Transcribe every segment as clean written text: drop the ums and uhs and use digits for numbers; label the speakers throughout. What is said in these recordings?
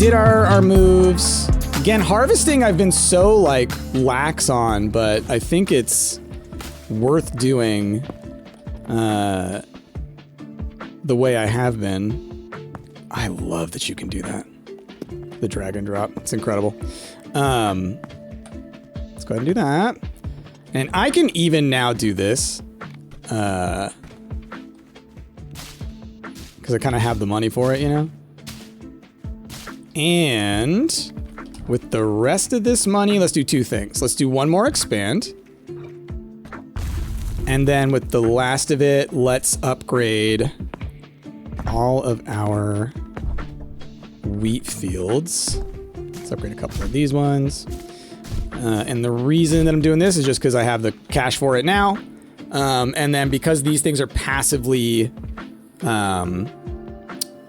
Speaker 1: did our moves. Again, harvesting I've been so, like, lax on, but I think it's worth doing the way I have been. I love that you can do that. The drag and drop. It's incredible. Let's go ahead and do that. And I can even now do this. Because I kind of have the money for it, you know? And with the rest of this money, let's do two things. Let's do one more expand. And then with the last of it, let's upgrade all of our wheat fields. Let's upgrade a couple of these ones. And the reason that I'm doing this is just because I have the cash for it now. And then because these things are passively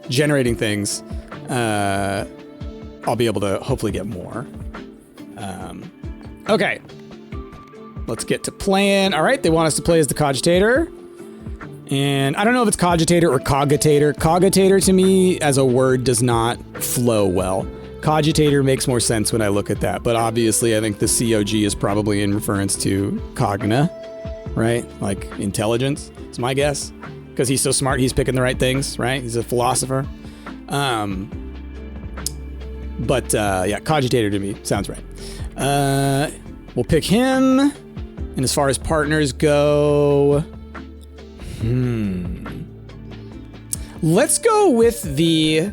Speaker 1: generating things, I'll be able to hopefully get more. Okay. Let's get to playing. All right, they want us to play as the cogitator. And I don't know if it's cogitator or cogitator. Cogitator to me as a word does not flow well. Cogitator makes more sense when I look at that, but obviously I think the COG is probably in reference to cogna, right? Like intelligence, it's my guess. Because he's so smart, he's picking the right things, right? He's a philosopher. Yeah, cogitator to me sounds right. We'll pick him. And as far as partners go, let's go with the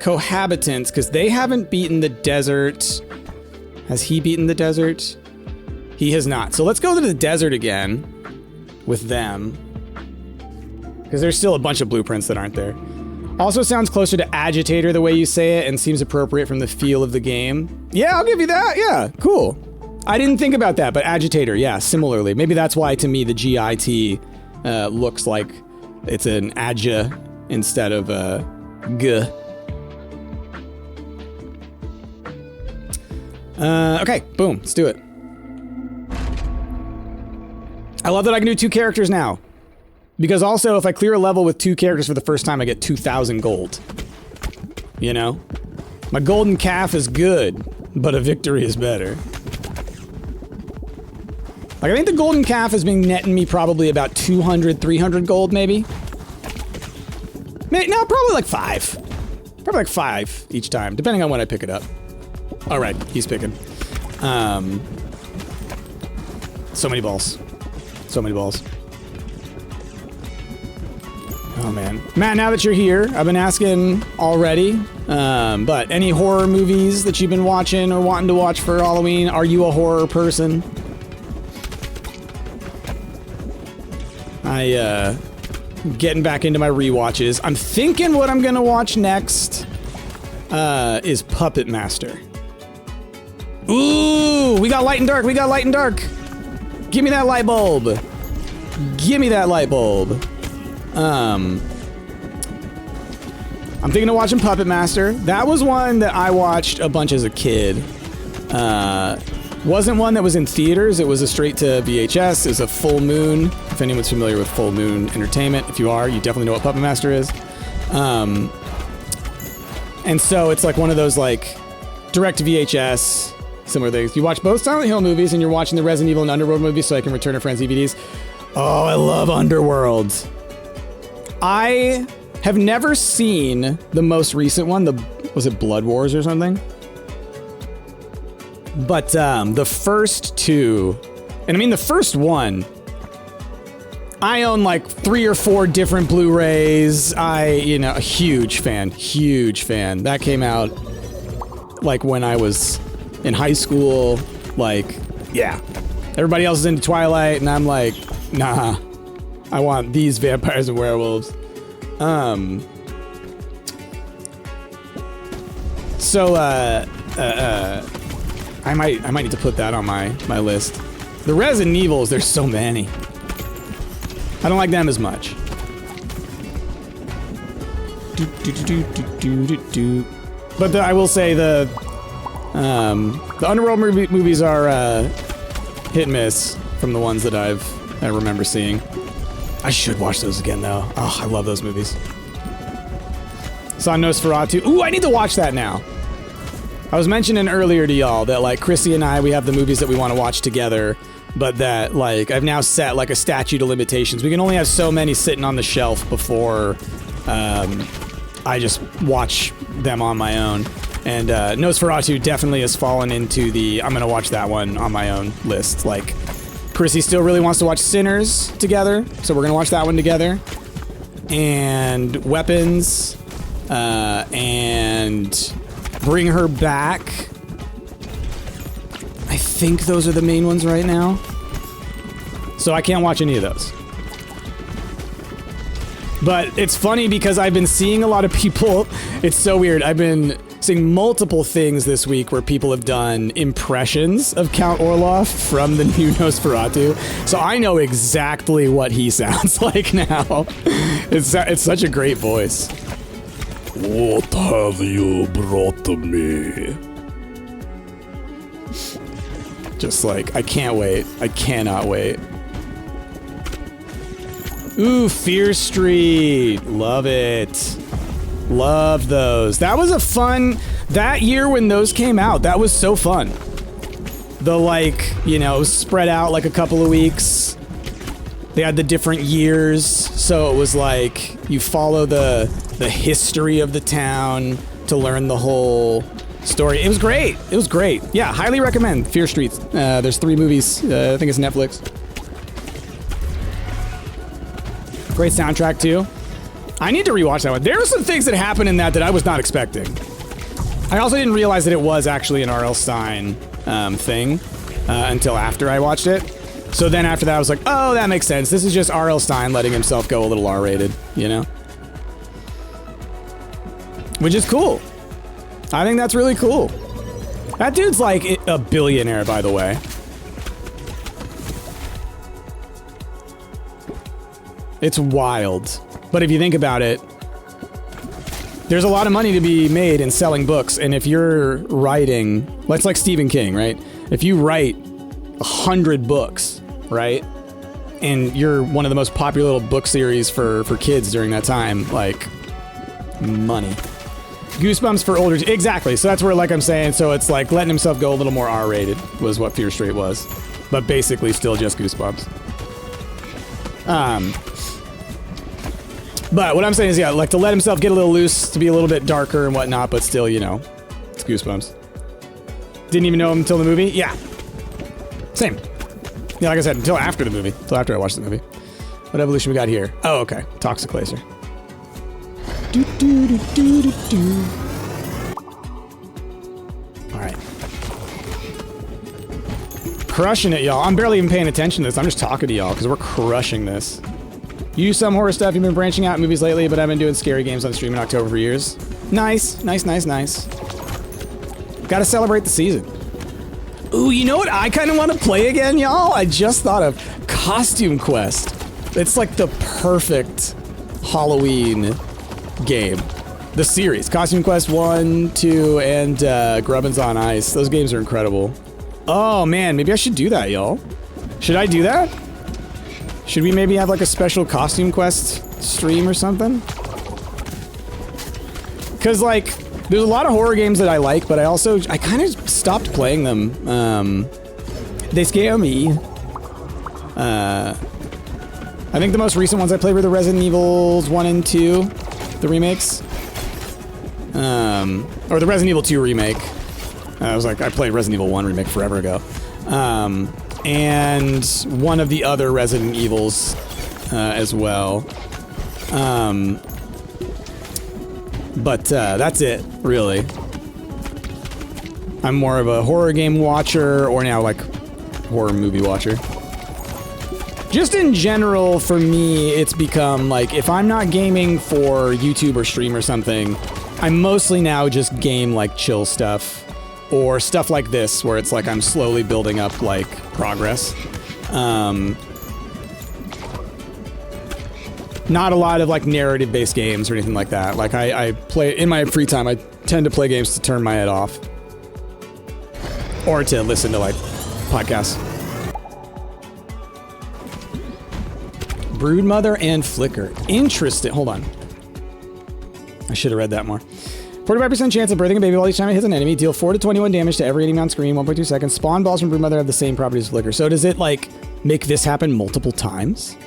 Speaker 1: cohabitants, because they haven't beaten the desert. Has he beaten the desert? He has not. So let's go to the desert again with them, because there's still a bunch of blueprints that aren't there. Also sounds closer to agitator the way you say it, and seems appropriate from the feel of the game. Yeah, I'll give you that. Yeah, cool. I didn't think about that, but agitator, yeah, similarly. Maybe that's why to me the GIT looks like it's an adja instead of a g. Okay, boom, let's do it. I love that I can do 2 characters now. Because also, if I clear a level with 2 characters for the first time, I get 2,000 gold. You know? My golden calf is good, but a victory is better. Like, I think the golden calf has been netting me probably about 200, 300 gold, maybe? No, probably like 5. Probably like 5 each time, depending on when I pick it up. All right, he's picking. So many balls. So many balls. Oh, man. Matt, now that you're here, I've been asking already, but any horror movies that you've been watching or wanting to watch for Halloween? Are you a horror person? Getting back into my rewatches. I'm thinking what I'm gonna watch next is Puppet Master. Ooh, we got light and dark. We got light and dark. Give me that light bulb. Give me that light bulb. I'm thinking of watching Puppet Master. That was one that I watched a bunch as a kid. Wasn't one that was in theaters. It was a straight to VHS. It was a Full Moon. If anyone's familiar with Full Moon Entertainment, if you are, you definitely know what Puppet Master is. And so it's like one of those like direct to VHS similar things. You watch both Silent Hill movies and you're watching the Resident Evil and Underworld movies, so I can Return a Friend's DVDs. Oh, I love Underworld. I have never seen the most recent one. Was it Blood Wars or something? But the first 2, and I mean the first one, I own like 3 or 4 different Blu-rays. A huge fan. That came out like when I was in high school. Like, yeah. Everybody else is into Twilight, and I'm like, nah. I want these vampires and werewolves. I might need to put that on my list. The Resident Evils, there's so many. I don't like them as much. But I will say the Underworld movies are hit and miss from the ones that I remember seeing. I should watch those again though. Oh, I love those movies. Saw Nosferatu. Ooh, I need to watch that now. I was mentioning earlier to y'all that like Chrissy and I, we have the movies that we want to watch together, but that like I've now set like a statute of limitations. We can only have so many sitting on the shelf before I just watch them on my own. And Nosferatu definitely has fallen into the I'm gonna watch that one on my own list. Like Chrissy still really wants to watch Sinners together, so we're gonna watch that one together. And Weapons, and Bring Her Back. I think those are the main ones right now. So I can't watch any of those. But it's funny because I've been seeing a lot of people. It's so weird. I've been seeing multiple things this week where people have done impressions of Count Orloff from the new Nosferatu. So I know exactly what he sounds like now. It's such a great voice. What have you brought to me? Just like, I can't wait. I cannot wait. Ooh, Fear Street. Love it. Love those. That was a fun... That year when those came out, that was so fun. The like, you know, it was spread out like a couple of weeks. They had the different years, so it was like you follow the history of the town to learn the whole story. It was great. It was great. Yeah, highly recommend Fear Street. There's 3 movies. I think it's Netflix. Great soundtrack too. I need to rewatch that one. There were some things that happened in that I was not expecting. I also didn't realize that it was actually an R.L. Stine thing until after I watched it. So then after that I was like, oh, that makes sense. This is just R.L. Stine letting himself go a little R-rated, you know? Which is cool. I think that's really cool. That dude's like a billionaire, by the way. It's wild. But if you think about it, there's a lot of money to be made in selling books. And if you're writing, let's like Stephen King, right? If you write 100 books, right? And you're one of the most popular little book series for kids during that time, like, money. Goosebumps for older... Exactly. So that's where, like I'm saying, so it's like letting himself go a little more R-rated was what Fear Street was. But basically still just Goosebumps. But what I'm saying is, yeah, like to let himself get a little loose, to be a little bit darker and whatnot, but still, you know, it's Goosebumps. Didn't even know him until the movie? Yeah. Same. Yeah, like I said, until after the movie. Until after I watched the movie. What evolution we got here? Oh, okay. Toxic Laser. Do, do, do, do, do, do. Alright. Crushing it, y'all. I'm barely even paying attention to this. I'm just talking to y'all because we're crushing this. You do some horror stuff. You've been branching out in movies lately, but I've been doing scary games on stream in October for years. Nice. Nice, nice, nice. Gotta celebrate the season. Ooh, you know what I kind of want to play again, y'all? I just thought of Costume Quest. It's like the perfect Halloween game. The series. Costume Quest 1, 2, and Grubbins on Ice. Those games are incredible. Oh, man. Maybe I should do that, y'all. Should I do that? Should we maybe have like a special Costume Quest stream or something? Because like, there's a lot of horror games that I like, but I kind of stopped playing them. They scare me. I think the most recent ones I played were the Resident Evils 1 and 2, the remakes. Or the Resident Evil 2 remake. I played Resident Evil 1 remake forever ago. And one of the other Resident Evils as well. But that's it, really. I'm more of a horror game watcher, or now like horror movie watcher. Just in general, for me, it's become like, if I'm not gaming for YouTube or stream or something, I mostly now just game like chill stuff. Or stuff like this, where it's like I'm slowly building up, like, progress. Not a lot of, like, narrative-based games or anything like that. Like, I play... In my free time, I tend to play games to turn my head off. Or to listen to, like, podcasts. Broodmother and Flicker. Interesting. Hold on. I should have read that more. 45% chance of birthing a baby ball each time it hits an enemy. Deal 4 to 21 damage to every enemy on screen. 1.2 seconds. Spawn balls from Broodmother have the same properties as Flicker. So does it, like, make this happen multiple times?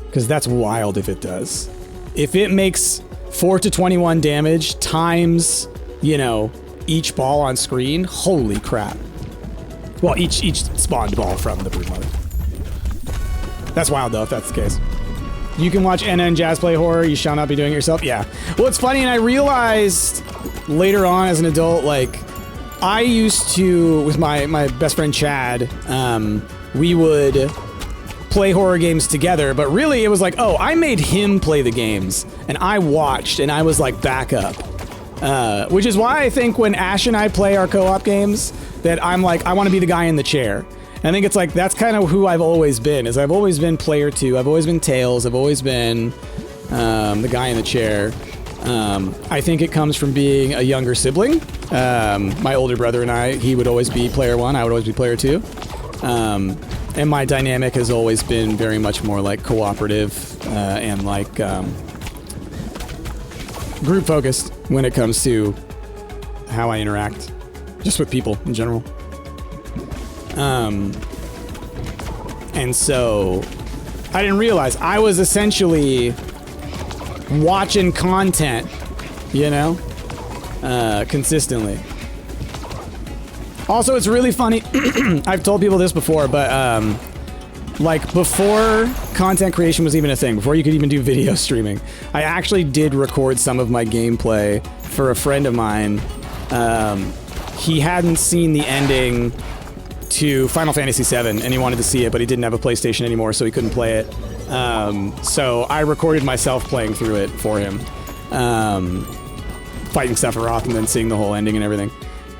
Speaker 1: Because that's wild if it does. If it makes 4 to 21 damage times, you know, each ball on screen, holy crap. Well, each spawned ball from the Broodmother. That's wild, though, if that's the case. You can watch Anna and Jazz play horror. You shall not be doing it yourself. Yeah. Well, it's funny, and I realized later on as an adult, like, I used to, with my best friend Chad, we would play horror games together, but really it was like, oh, I made him play the games, and I watched, and I was like backup. Which is why I think when Ash and I play our co-op games, that I'm like, I want to be the guy in the chair. And I think it's like, that's kind of who I've always been, is I've always been player 2, I've always been Tails, I've always been the guy in the chair. I think it comes from being a younger sibling. My older brother and I, he would always be player 1, I would always be player 2. And my dynamic has always been very much more like cooperative and like group focused when it comes to how I interact, just with people in general. And so I didn't realize I was essentially watching content, you know, consistently. Also, it's really funny. I've told people this before, but like before content creation was even a thing, before you could even do video streaming, I actually did record some of my gameplay for a friend of mine. He hadn't seen the ending to Final Fantasy VII, and he wanted to see it, but he didn't have a PlayStation anymore, so he couldn't play it. So I recorded myself playing through it for him, fighting Sephiroth and then seeing the whole ending and everything.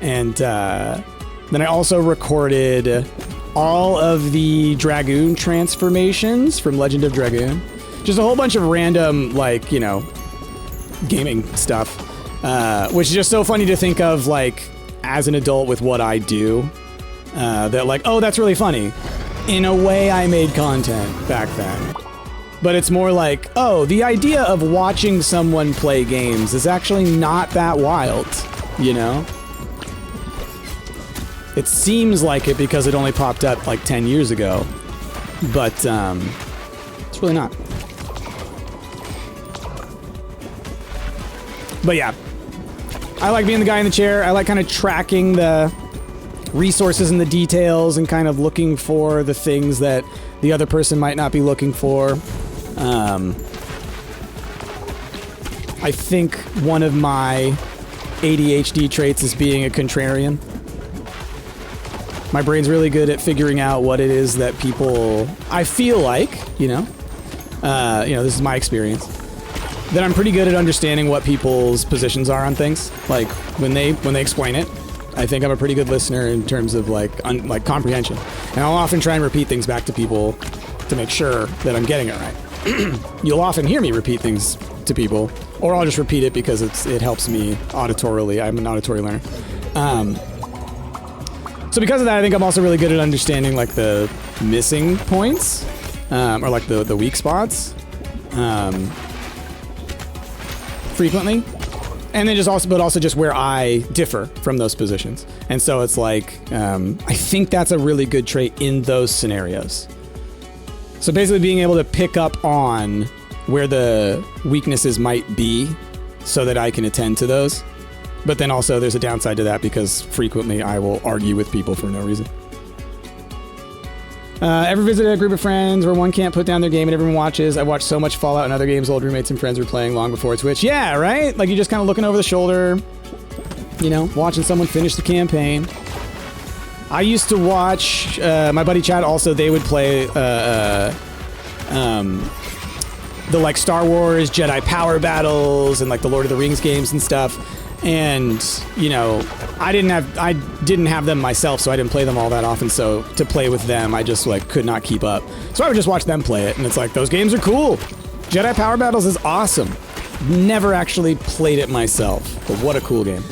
Speaker 1: And then I also recorded all of the Dragoon transformations from Legend of Dragoon. Just a whole bunch of random, like, you know, gaming stuff, which is just so funny to think of, like, as an adult with what I do. That like, oh, that's really funny. In a way, I made content back then. But it's more like, oh, the idea of watching someone play games is actually not that wild, you know? It seems like it because it only popped up like 10 years ago. But, it's really not. But yeah. I like being the guy in the chair. I like kind of tracking the resources and the details and kind of looking for the things that the other person might not be looking for. I think one of my ADHD traits is being a contrarian. My brain's really good at figuring out what it is that people, I feel like, you know, this is my experience, that I'm pretty good at understanding what people's positions are on things. Like when they explain it, I think I'm a pretty good listener in terms of like comprehension. And I'll often try and repeat things back to people to make sure that I'm getting it right. You'll often hear me repeat things to people, or I'll just repeat it because it helps me auditorily. I'm an auditory learner. So because of that, I think I'm also really good at understanding like the missing points, or like the weak spots, frequently. And then but also just where I differ from those positions. And so it's like, I think that's a really good trait in those scenarios. So basically being able to pick up on where the weaknesses might be so that I can attend to those. But then also there's a downside to that because frequently I will argue with people for no reason. Ever visited a group of friends where one can't put down their game and everyone watches? I watched so much Fallout and other games old roommates and friends were playing long before Twitch. Yeah, right? Like you're just kind of looking over the shoulder, you know, watching someone finish the campaign. I used to watch, my buddy Chad also, they would play the like Star Wars Jedi Power Battles and like the Lord of the Rings games and stuff. And, you know, I didn't have them myself, so I didn't play them all that often. So to play with them, I just like could not keep up. So I would just watch them play it, and it's like, those games are cool. Jedi Power Battles is awesome. Never actually played it myself, but what a cool game.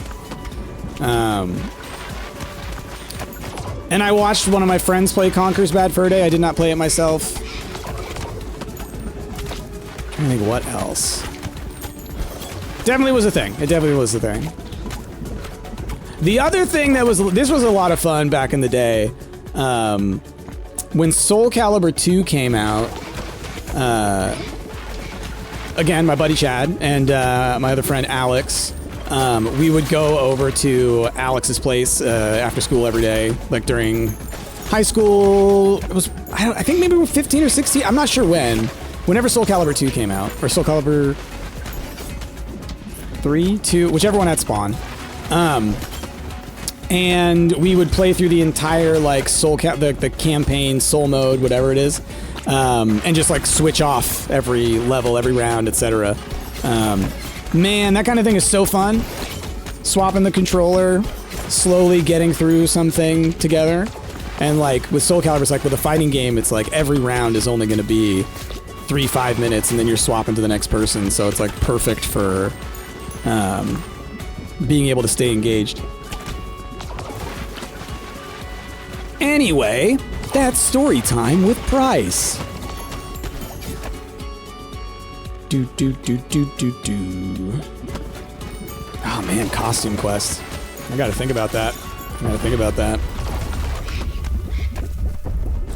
Speaker 1: And I watched one of my friends play Conker's Bad Fur Day. I did not play it myself. I think what else? Definitely was a thing. It definitely was a thing. The other thing that was... This was a lot of fun back in the day. When Soul Calibur 2 came out... again, my buddy Chad and my other friend Alex... we would go over to Alex's place after school every day, like during high school. It was, I think maybe we were 15 or 16. I'm not sure when. Whenever Soul Calibur 2 came out, or Soul Calibur 3, 2, whichever one had Spawn. And we would play through the entire like the campaign, Soul Mode, whatever it is, and just like switch off every level, every round, etc. Man, that kind of thing is so fun. Swapping the controller, slowly getting through something together. And like with Soul Calibur, it's like with a fighting game, it's like every round is only going to be 3-5 minutes and then you're swapping to the next person. So it's like perfect for being able to stay engaged. Anyway, that's story time with Price. Do. Oh man, costume quest. I gotta think about that.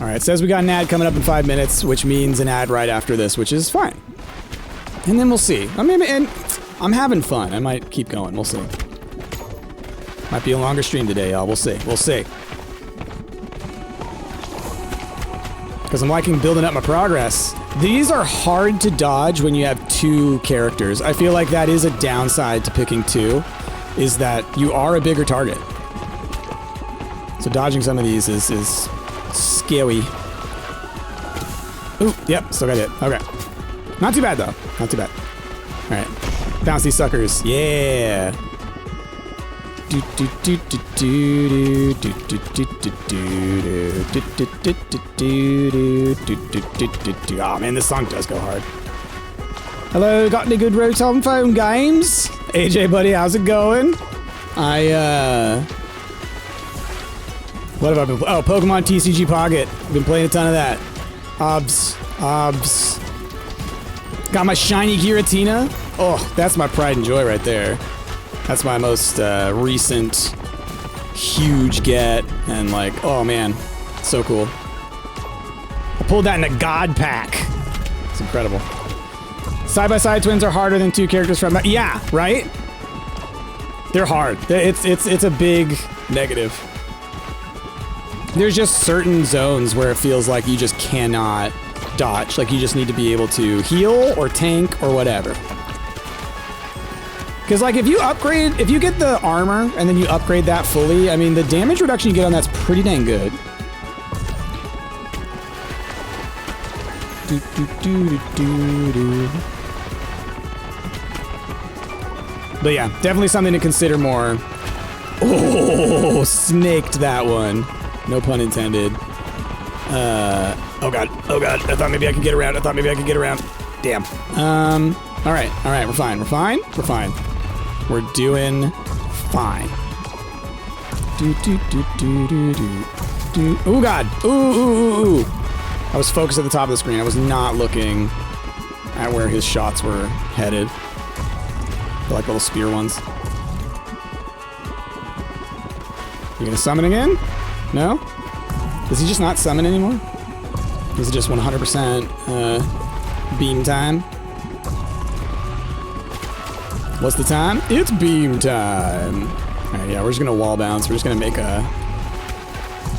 Speaker 1: Alright, it says we got an ad coming up in 5 minutes, which means an ad right after this, which is fine. And then we'll see. I mean, and I'm having fun. I might keep going. We'll see. Might be a longer stream today, y'all. We'll see. Because I'm liking building up my progress. These are hard to dodge when you have 2 characters. I feel like that is a downside to picking 2, is that you are a bigger target. So dodging some of these is scary. Ooh, yep, still got it. Okay. Not too bad, though. Not too bad. All right. Bounce these suckers. Yeah. Oh man, this song does go hard. Hello, got any good Rotom phone games? AJ, buddy, how's it going? What have I been? Oh, Pokemon TCG Pocket. I've been playing a ton of that. Obs. Got my shiny Giratina. Oh, that's my pride and joy right there. That's my most recent huge get, and like, oh man, so cool. I pulled that in a God pack. It's incredible. Side-by-side twins are harder than 2 characters from... Yeah, right? They're hard. It's a big negative. There's just certain zones where it feels like you just cannot dodge. Like you just need to be able to heal or tank or whatever. Because like if you get the armor and then you upgrade that fully, I mean the damage reduction you get on that's pretty dang good. But yeah, definitely something to consider more. Oh, snaked that one. No pun intended. Oh god. I thought maybe I could get around. Damn. All right. We're fine. We're doing fine. Oh god. Ooh. I was focused at the top of the screen. I was not looking at where his shots were headed. They're like little spear ones. You gonna summon again? No? Does he just not summon anymore? Is it just 100% beam time? What's the time? It's beam time. Alright, yeah, we're just gonna wall bounce. We're just gonna make a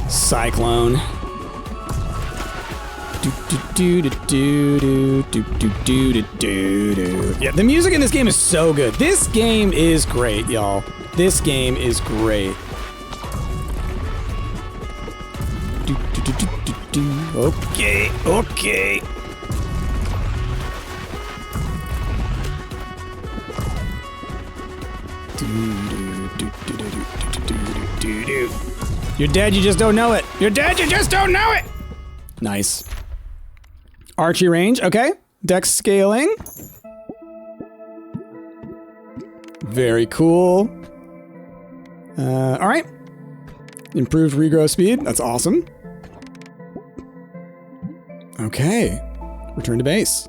Speaker 1: cyclone. Yeah, the music in this game is so good. This game is great, y'all. This game is great. Okay. You're dead, you just don't know it. Nice. Archery range, okay. Dex scaling. Very cool. All right. Improved regrow speed, that's awesome. Okay. Return to base.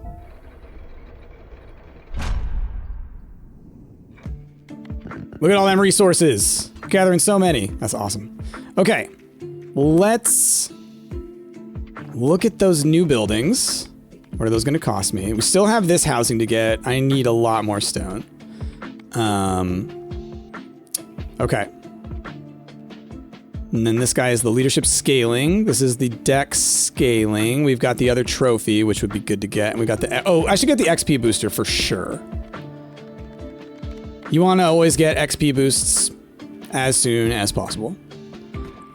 Speaker 1: Look at all them resources. Gathering so many. That's awesome. Okay. Let's look at those new buildings. What are those going to cost me? We still have this housing to get. I need a lot more stone. Okay. And then this guy is the leadership scaling. This is the deck scaling. We've got the other trophy, which would be good to get. And we got the... Oh, I should get the XP booster for sure. You want to always get XP boosts as soon as possible.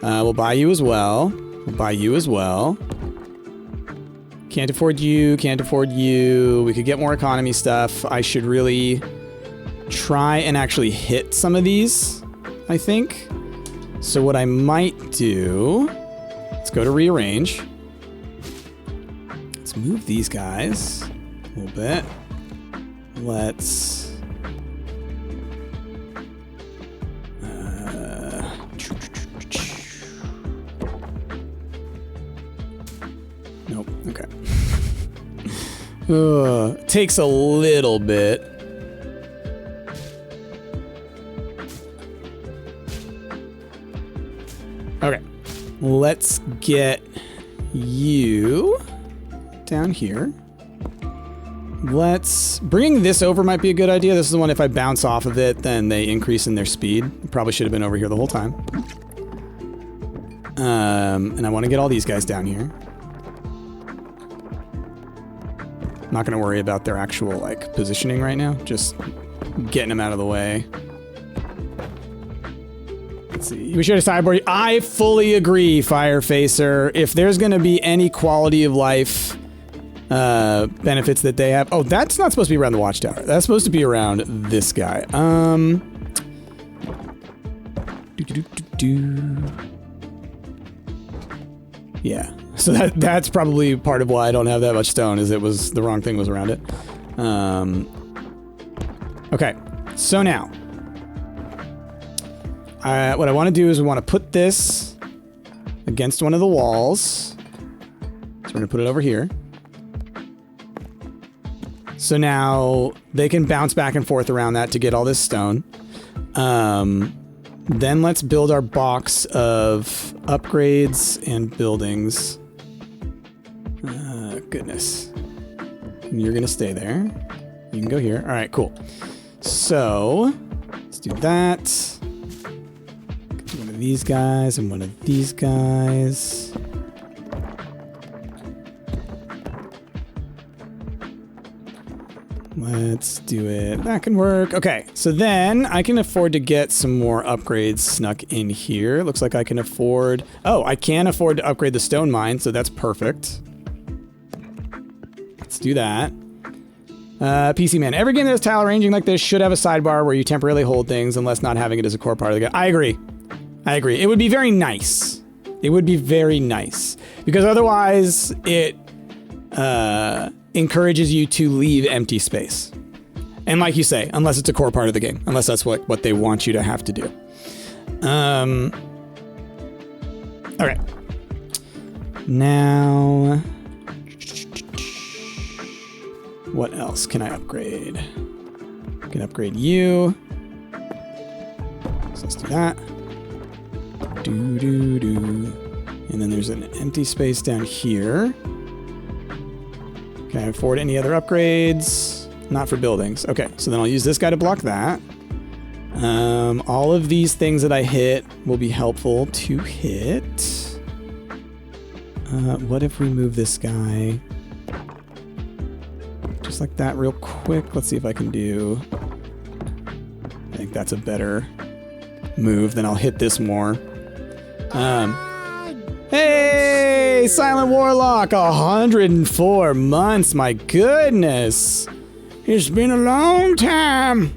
Speaker 1: We'll buy you as well. We'll buy you as well. Can't afford you. Can't afford you. We could get more economy stuff. I should really try and actually hit some of these, I think. So what I might do, let's go to rearrange. Let's move these guys a little bit. Let's... Nope, okay. Takes a little bit. Okay, let's get you down here. Bringing this over might be a good idea. This is the one, if I bounce off of it, then they increase in their speed. Probably should have been over here the whole time. And I want to get all these guys down here. I'm not going to worry about their actual, like, positioning right now. Just getting them out of the way. Let's see. We should have sideboard. I fully agree, Firefacer. If there's going to be any quality of life benefits that they have... Oh, that's not supposed to be around the watchtower. That's supposed to be around this guy. Yeah. So that's probably part of why I don't have that much stone, is it was the wrong thing was around it. Okay. So now... what I want to do is we want to put this against one of the walls. So we're going to put it over here. So now they can bounce back and forth around that to get all this stone. Then let's build our box of upgrades and buildings. Goodness. And you're going to stay there. You can go here. All right, cool. So let's do that. One of these guys and one of these guys. Let's do it. That can work. Okay, so then I can afford to get some more upgrades snuck in here. Looks like I can afford... Oh, I can afford to upgrade the stone mine, so that's perfect. Let's do that. PC Man. Every game that has tile arranging like this should have a sidebar where you temporarily hold things unless not having it as a core part of the game. I agree. I agree. It would be very nice. It would be very nice. Because otherwise, it encourages you to leave empty space. And like you say, unless it's a core part of the game. Unless that's what they want you to have to do. Okay. Now... What else can I upgrade? I can upgrade you. So let's do that. And then there's an empty space down here. Can I afford any other upgrades? Not for buildings. Okay, so then I'll use this guy to block that. All of these things that I hit will be helpful to hit. What if we move this guy just like that real quick? Let's see if I can do... I think that's a better move. Then I'll hit this more. Hey, Silent Warlock, 104 months, my goodness. It's been a long time.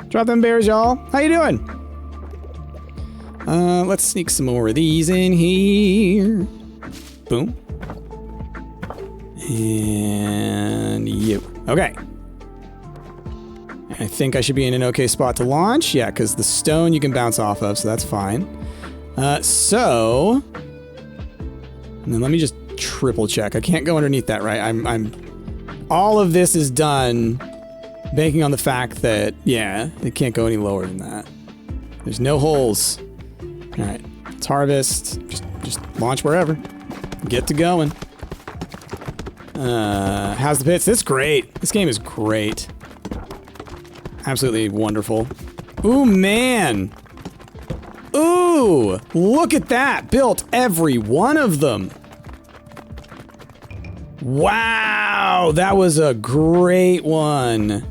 Speaker 1: Drop them bears, y'all. How you doing? Let's sneak some more of these in here. Boom. And you. Okay. I think I should be in an okay spot to launch. Yeah, because the stone you can bounce off of, so that's fine. And then let me just triple check. I can't go underneath that, right? All of this is done banking on the fact that, yeah, it can't go any lower than that. There's no holes. All right, let's harvest. Just launch wherever. Get to going. How's the pits? This is great. This game is great. Absolutely wonderful. Ooh, man. Ooh, look at that. Built every one of them. Wow, that was a great one.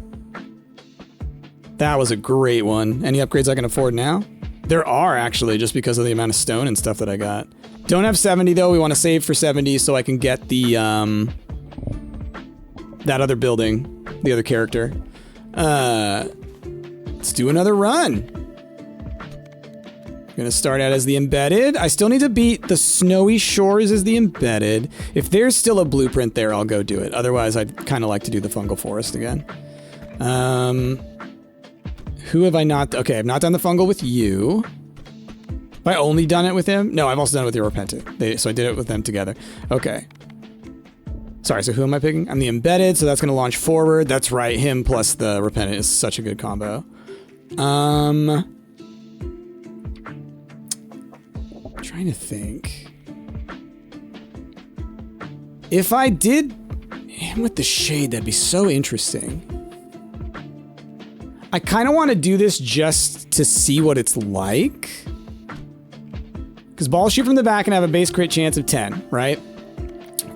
Speaker 1: That was a great one. Any upgrades I can afford now? There are, actually, just because of the amount of stone and stuff that I got. Don't have 70, though. We want to save for 70 so I can get the, that other building. The other character. Let's do another run. I'm gonna start out as the embedded. I still need to beat the snowy shores as the embedded. If there's still a blueprint there, I'll go do it. Otherwise, I'd kind of like to do the fungal forest again. Who have I not? Okay, I've not done the fungal with you. Have I only done it with him? No, I've also done it with your repentant. So I did it with them together. Okay. Sorry, so who am I picking? I'm the embedded, so that's gonna launch forward. That's right, him plus the repentant is such a good combo. Trying to think. If I did him with the shade, that'd be so interesting. I kind of want to do this just to see what it's like. Because balls shoot from the back and have a base crit chance of 10, right?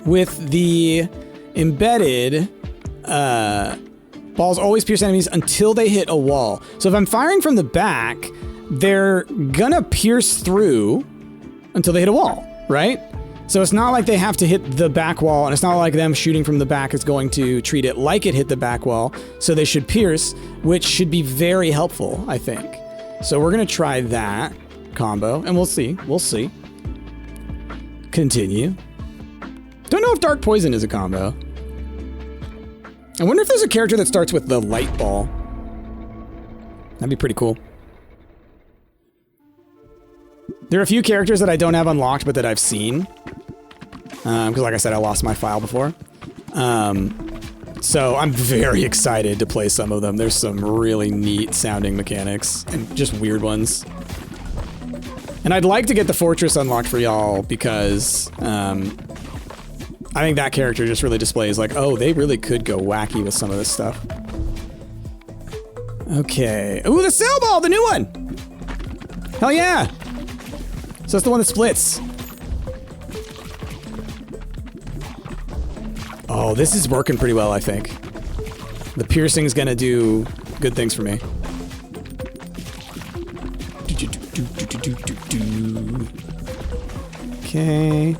Speaker 1: With the embedded, balls always pierce enemies until they hit a wall. So if I'm firing from the back, they're gonna pierce through until they hit a wall, right? So it's not like they have to hit the back wall, and it's not like them shooting from the back is going to treat it like it hit the back wall. So they should pierce, which should be very helpful, I think. So we're gonna try that combo, and we'll see. We'll see. Continue. Don't know if Dark Poison is a combo. I wonder if there's a character that starts with the light ball. That'd be pretty cool. There are a few characters that I don't have unlocked, but that I've seen. Because like I said, I lost my file before. So I'm very excited to play some of them. There's some really neat sounding mechanics and just weird ones. And I'd like to get the fortress unlocked for y'all because I think that character just really displays like, oh, they really could go wacky with some of this stuff. Okay. Ooh, the sail ball, the new one! Hell yeah! So that's the one that splits. Oh, this is working pretty well, I think. The piercing's gonna do good things for me. Okay.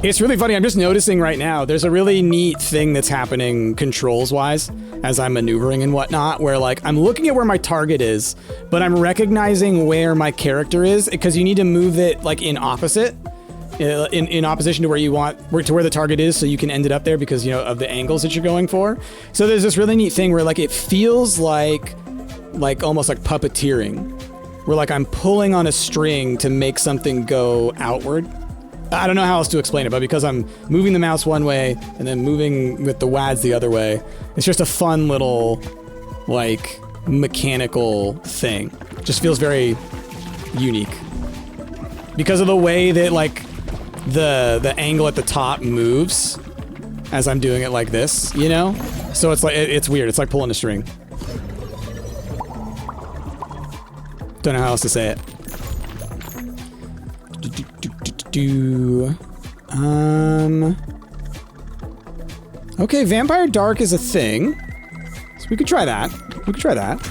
Speaker 1: It's really funny, I'm just noticing right now, there's a really neat thing that's happening controls-wise as I'm maneuvering and whatnot, where like, I'm looking at where my target is, but I'm recognizing where my character is, because you need to move it like in opposite, in opposition to where you want, to where the target is, so you can end it up there because, you know, of the angles that you're going for. So there's this really neat thing where like, it feels like almost like puppeteering, where like I'm pulling on a string to make something go outward. I don't know how else to explain it, but because I'm moving the mouse one way and then moving with the WADs the other way, it's just a fun little, like, mechanical thing. Just feels very unique. Because of the way that, like, the angle at the top moves as I'm doing it like this, you know? So it's like, it's weird. It's like pulling a string. Don't know how else to say it. Okay, Vampire Dark is a thing. So we could try that. We could try that.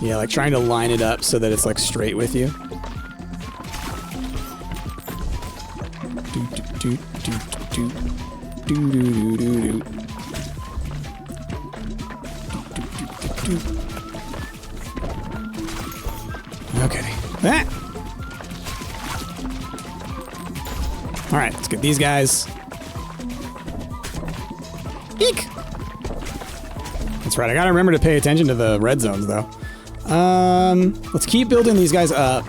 Speaker 1: Yeah, like trying to line it up so that it's like straight with you. Okay. Ah! All right, let's get these guys. Eek! That's right. I gotta remember to pay attention to the red zones, though. Let's keep building these guys up.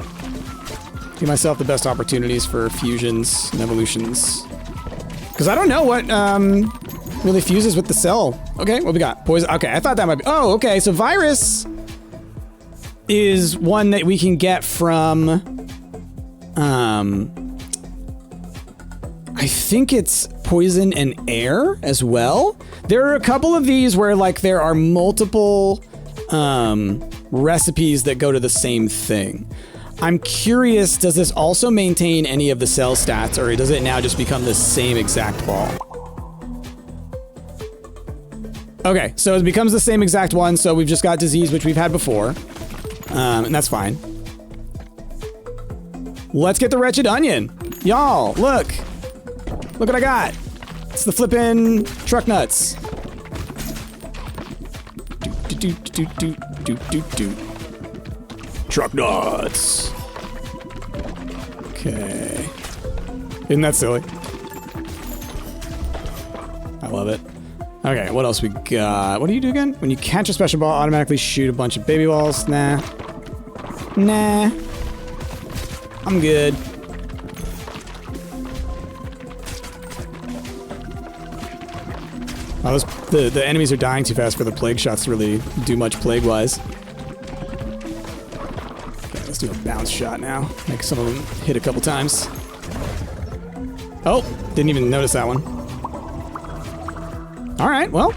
Speaker 1: Give myself the best opportunities for fusions and evolutions. Because I don't know what really fuses with the cell. Okay, what we got? Poison. Okay, I thought that might be... Oh, okay, so virus is one that we can get from... I think it's poison and air as well. There are a couple of these where, like, there are multiple recipes that go to the same thing. I'm curious, does this also maintain any of the cell stats, or does it now just become the same exact ball? Okay, so it becomes the same exact one, so we've just got disease, which we've had before. And that's fine. Let's get the wretched onion. Y'all, look. Look what I got. It's the flippin' truck nuts. Do. Truck nuts. Okay. Isn't that silly? I love it. Okay, what else we got? What do you do again? When you catch a special ball, automatically shoot a bunch of baby balls. Nah. Nah. I'm good. Oh, the enemies are dying too fast for the plague shots to really do much plague-wise. Okay, let's do a bounce shot now. Make some of them hit a couple times. Oh, didn't even notice that one. All right, well,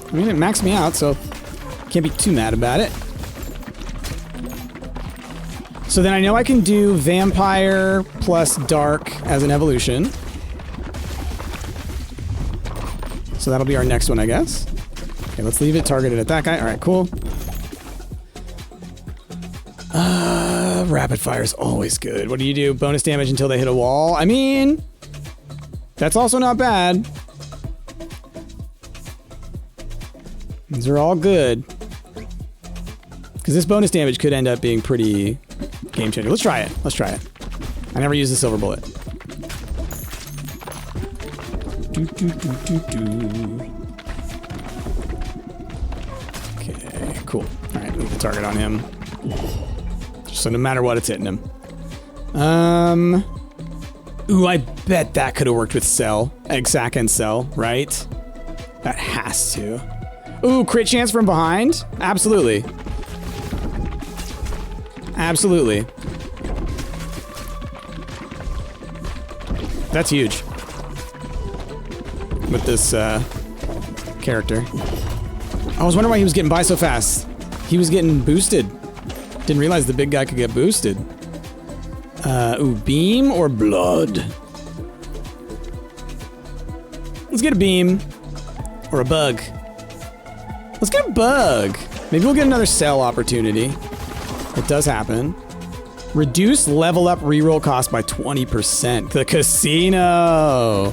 Speaker 1: I mean, it maxed me out, so can't be too mad about it. So then I know I can do vampire plus dark as an evolution. So that'll be our next one, I guess. Okay, let's leave it targeted at that guy. All right, cool. Rapid fire is always good. What do you do? Bonus damage until they hit a wall? I mean, that's also not bad. These are all good. Because this bonus damage could end up being pretty game changer. Let's try it. Let's try it. I never used the silver bullet. Okay, cool. All right, move the target on him. So no matter what, it's hitting him. Ooh, I bet that could have worked with Cell. Egg sac and Cell, right? That has to. Ooh, crit chance from behind? Absolutely. Absolutely. That's huge. With this character. I was wondering why he was getting by so fast. He was getting boosted. Didn't realize the big guy could get boosted. Ooh, beam or blood? Let's get a beam. Or a bug. Let's get a bug. Maybe we'll get another cell opportunity. It does happen. Reduce level up reroll cost by 20%. The casino.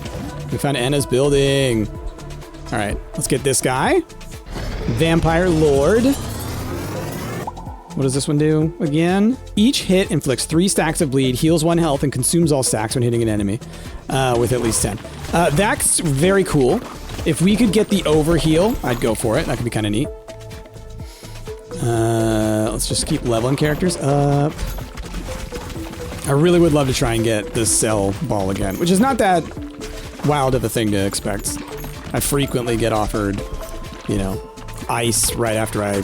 Speaker 1: We found Anna's building. All right, let's get this guy. Vampire Lord. What does this one do again? Each hit inflicts 3 stacks of bleed, heals 1 health, and consumes all stacks when hitting an enemy with at least 10. That's very cool. If we could get the overheal, I'd go for it. That could be kind of neat. Let's just keep leveling characters up. I really would love to try and get this cell ball again, which is not that wild of a thing to expect. I frequently get offered, you know, ice right after I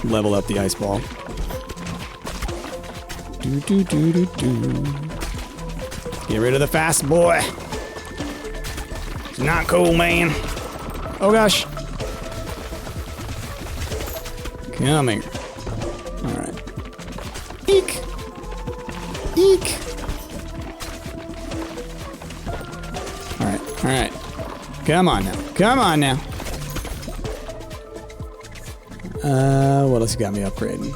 Speaker 1: level up the ice ball. Get rid of the fast boy. It's not cool, man. Oh gosh. Come here. Alright. Eek! Eek! Alright, alright. Come on now. Come on now. What else you got me upgrading?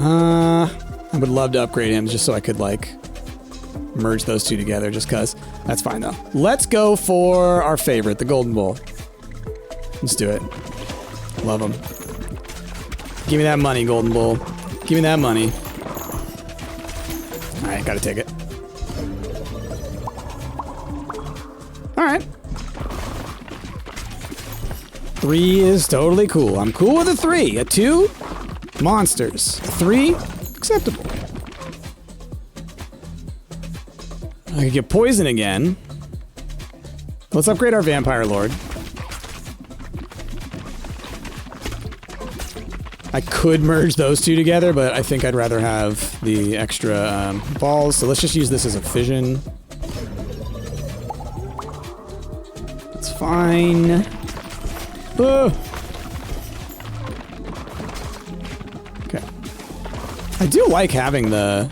Speaker 1: I would love to upgrade him just so I could, like, merge those two together just because. That's fine, though. Let's go for our favorite, the Golden Bull. Let's do it. Love him. Give me that money, Golden Bull. Give me that money. Alright, gotta take it. 3 is totally cool. I'm cool with a 3. A 2, monsters. A 3, acceptable. I could get poison again. Let's upgrade our Vampire Lord. I could merge those two together, but I think I'd rather have the extra balls. So let's just use this as a fission. It's fine. Okay. I do like having the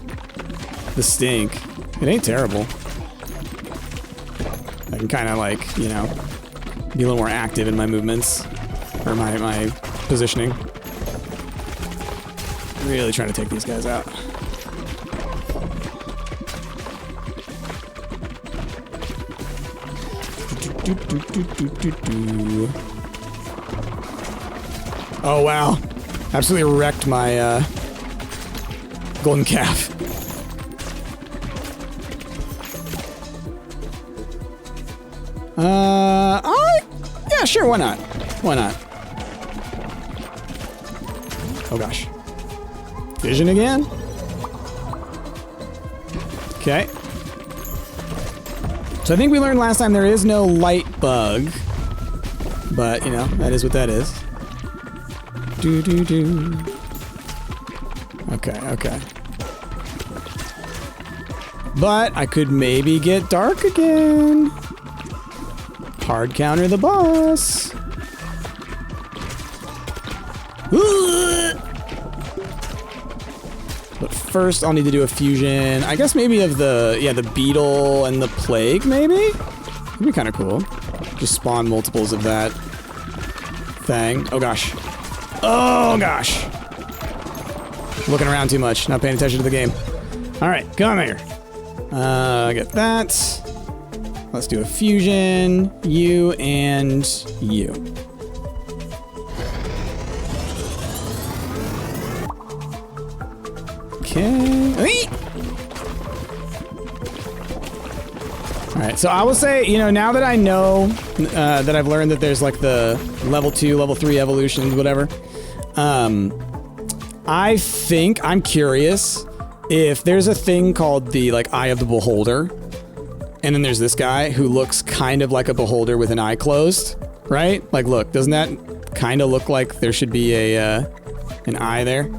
Speaker 1: stink. It ain't terrible. I can kind of like, you know, be a little more active in my movements or my positioning. Really trying to take these guys out. Oh wow, absolutely wrecked my golden calf. Yeah, sure, why not? Why not? Oh gosh. Vision again? Okay. So I think we learned last time there is no light bug. But, you know, that is what that is. Okay, okay. But I could maybe get dark again. Hard counter the boss. But first I'll need to do a fusion. I guess maybe of the beetle and the plague, maybe? That'd be kind of cool. Just spawn multiples of that thing. Oh gosh. Oh gosh. Looking around too much, not paying attention to the game. Alright, come here. Get that. Let's do a fusion. You and you. Okay. Alright, so I will say, you know, now that I know that I've learned that there's like the level 2, level 3 evolutions, whatever, I think, I'm curious if there's a thing called the like Eye of the Beholder, and then there's this guy who looks kind of like a beholder with an eye closed, right? Like, look, doesn't that kind of look like there should be a an eye there?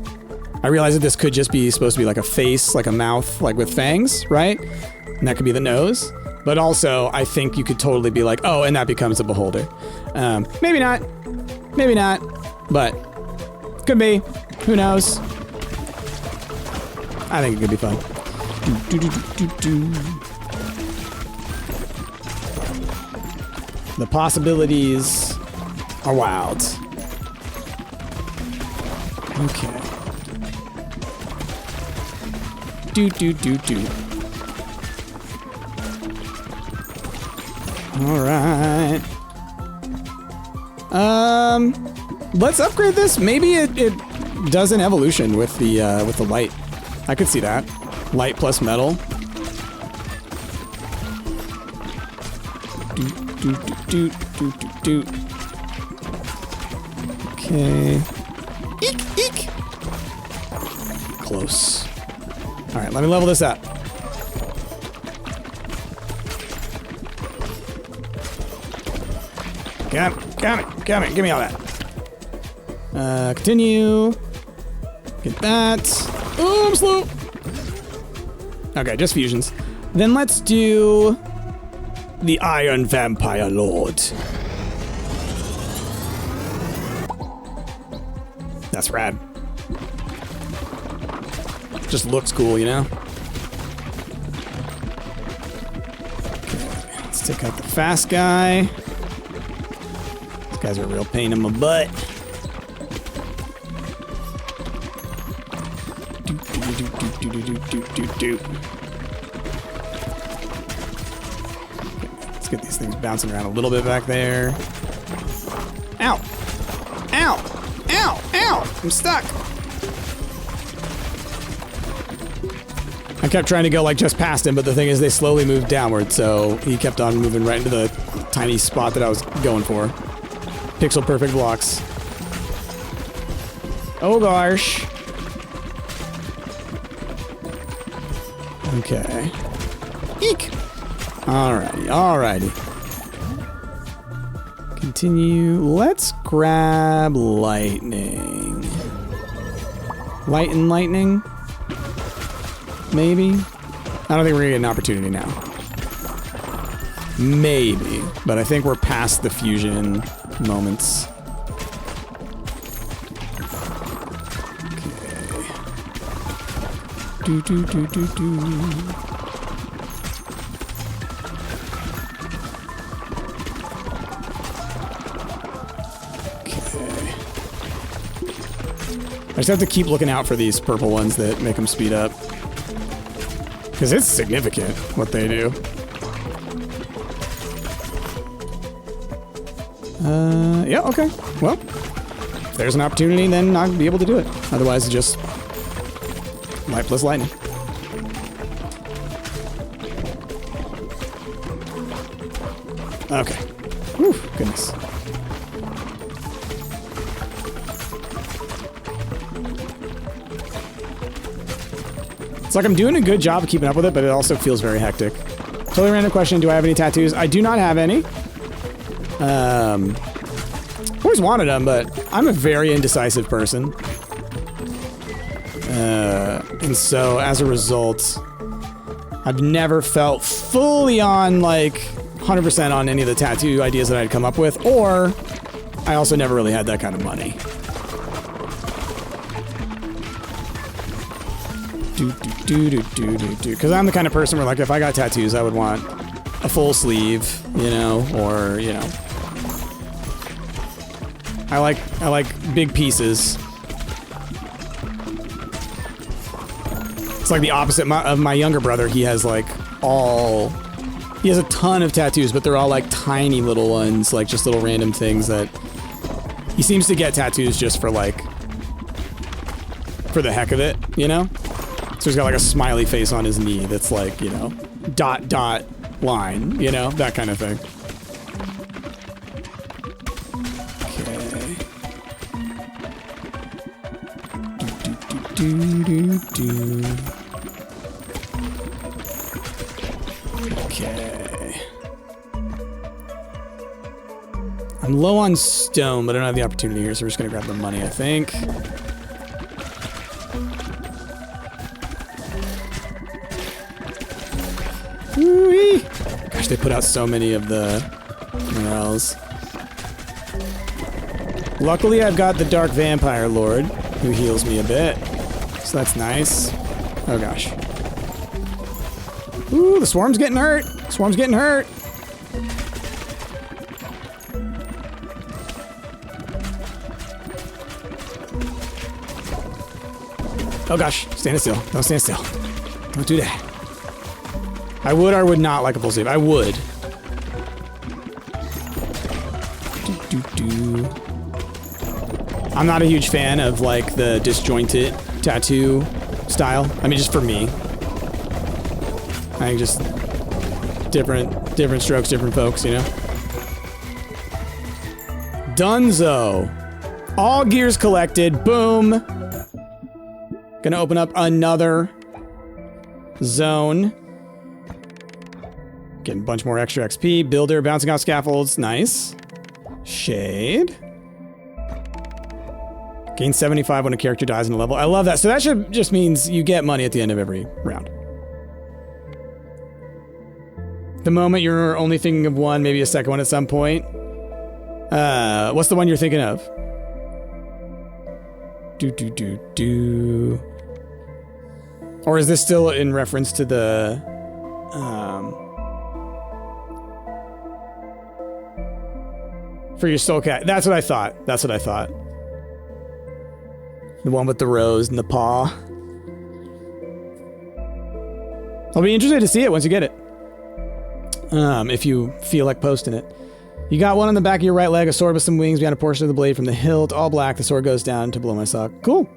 Speaker 1: I realize that this could just be supposed to be like a face, like a mouth, like with fangs, right? And that could be the nose. But also, I think you could totally be like, oh, and that becomes a beholder. Maybe not. Maybe not. But could be. Who knows? I think it could be fun. The possibilities are wild. Okay. All right. Let's upgrade this. Maybe it does an evolution with the light. I could see that. Light plus metal. Okay. Eek, eek. Close. All right, let me level this up. Come it, give me all that. Continue. Get that. Oh, I'm slow. Okay, just fusions. Then let's do the Iron Vampire Lord. That's rad. Just looks cool, you know? Okay, let's take out the fast guy. These guys are a real pain in my butt. Let's get these things bouncing around a little bit back there. Ow! Ow! Ow! Ow! I'm stuck! I kept trying to go like just past him, but the thing is they slowly moved downward, so he kept on moving right into the tiny spot that I was going for. pixel perfect blocks. Oh gosh. Okay. Eek! Alrighty, alrighty. Continue. Let's grab lightning. Light and lightning? Maybe? I don't think we're gonna get an opportunity now. Maybe, but I think we're past the fusion moments. Okay. Do do do do do. I just have to keep looking out for these purple ones that make them speed up. Because it's significant what they do. Yeah, okay. Well, if there's an opportunity, then I'll be able to do it. Otherwise, it's just light plus lightning. Okay. Whew, goodness. It's like I'm doing a good job of keeping up with it, but it also feels very hectic. Totally random question, do I have any tattoos? I do not have any. Always wanted them, but I'm a very indecisive person. And so, as a result, I've never felt fully on, like, 100% on any of the tattoo ideas that I'd come up with, or I also never really had that kind of money. Because I'm the kind of person where, like, if I got tattoos, I would want a full sleeve, you know, or, you know. I like big pieces. It's like the opposite of my younger brother. He has, like, he has a ton of tattoos, but they're all, like, tiny little ones, like, just little random things that he seems to get tattoos just for, like, for the heck of it, you know? So he's got, like, a smiley face on his knee that's, like, you know, dot, dot, line, you know? That kind of thing. Okay. I'm low on stone, but I don't have the opportunity here, so we're just gonna grab the money, I think. Woo-wee. Gosh, they put out so many of the morels. Luckily, I've got the Dark Vampire Lord, who heals me a bit. So that's nice. Oh gosh. Ooh, the swarm's getting hurt. Swarm's getting hurt. Oh gosh, stand still. Don't stand still. Don't do that. I would or would not like a full save. I would. I'm not a huge fan of, like, the disjointed tattoo style. I mean, just for me. I think just different strokes, different folks, you know? Dunzo. All gears collected. Boom. Gonna open up another zone. Getting a bunch more extra XP. Builder, bouncing off scaffolds. Nice. Shade. Gain 75 when a character dies in a level. I love that. So that just means you get money at the end of every round. The moment you're only thinking of one, maybe a second one at some point. What's the one you're thinking of? Or is this still in reference to the... for your soul cat. That's what I thought. That's what I thought. The one with the rose and the paw. I'll be interested to see it once you get it. If you feel like posting it. You got one on the back of your right leg, a sword with some wings behind a portion of the blade from the hilt, all black. The sword goes down to below my sock. Cool.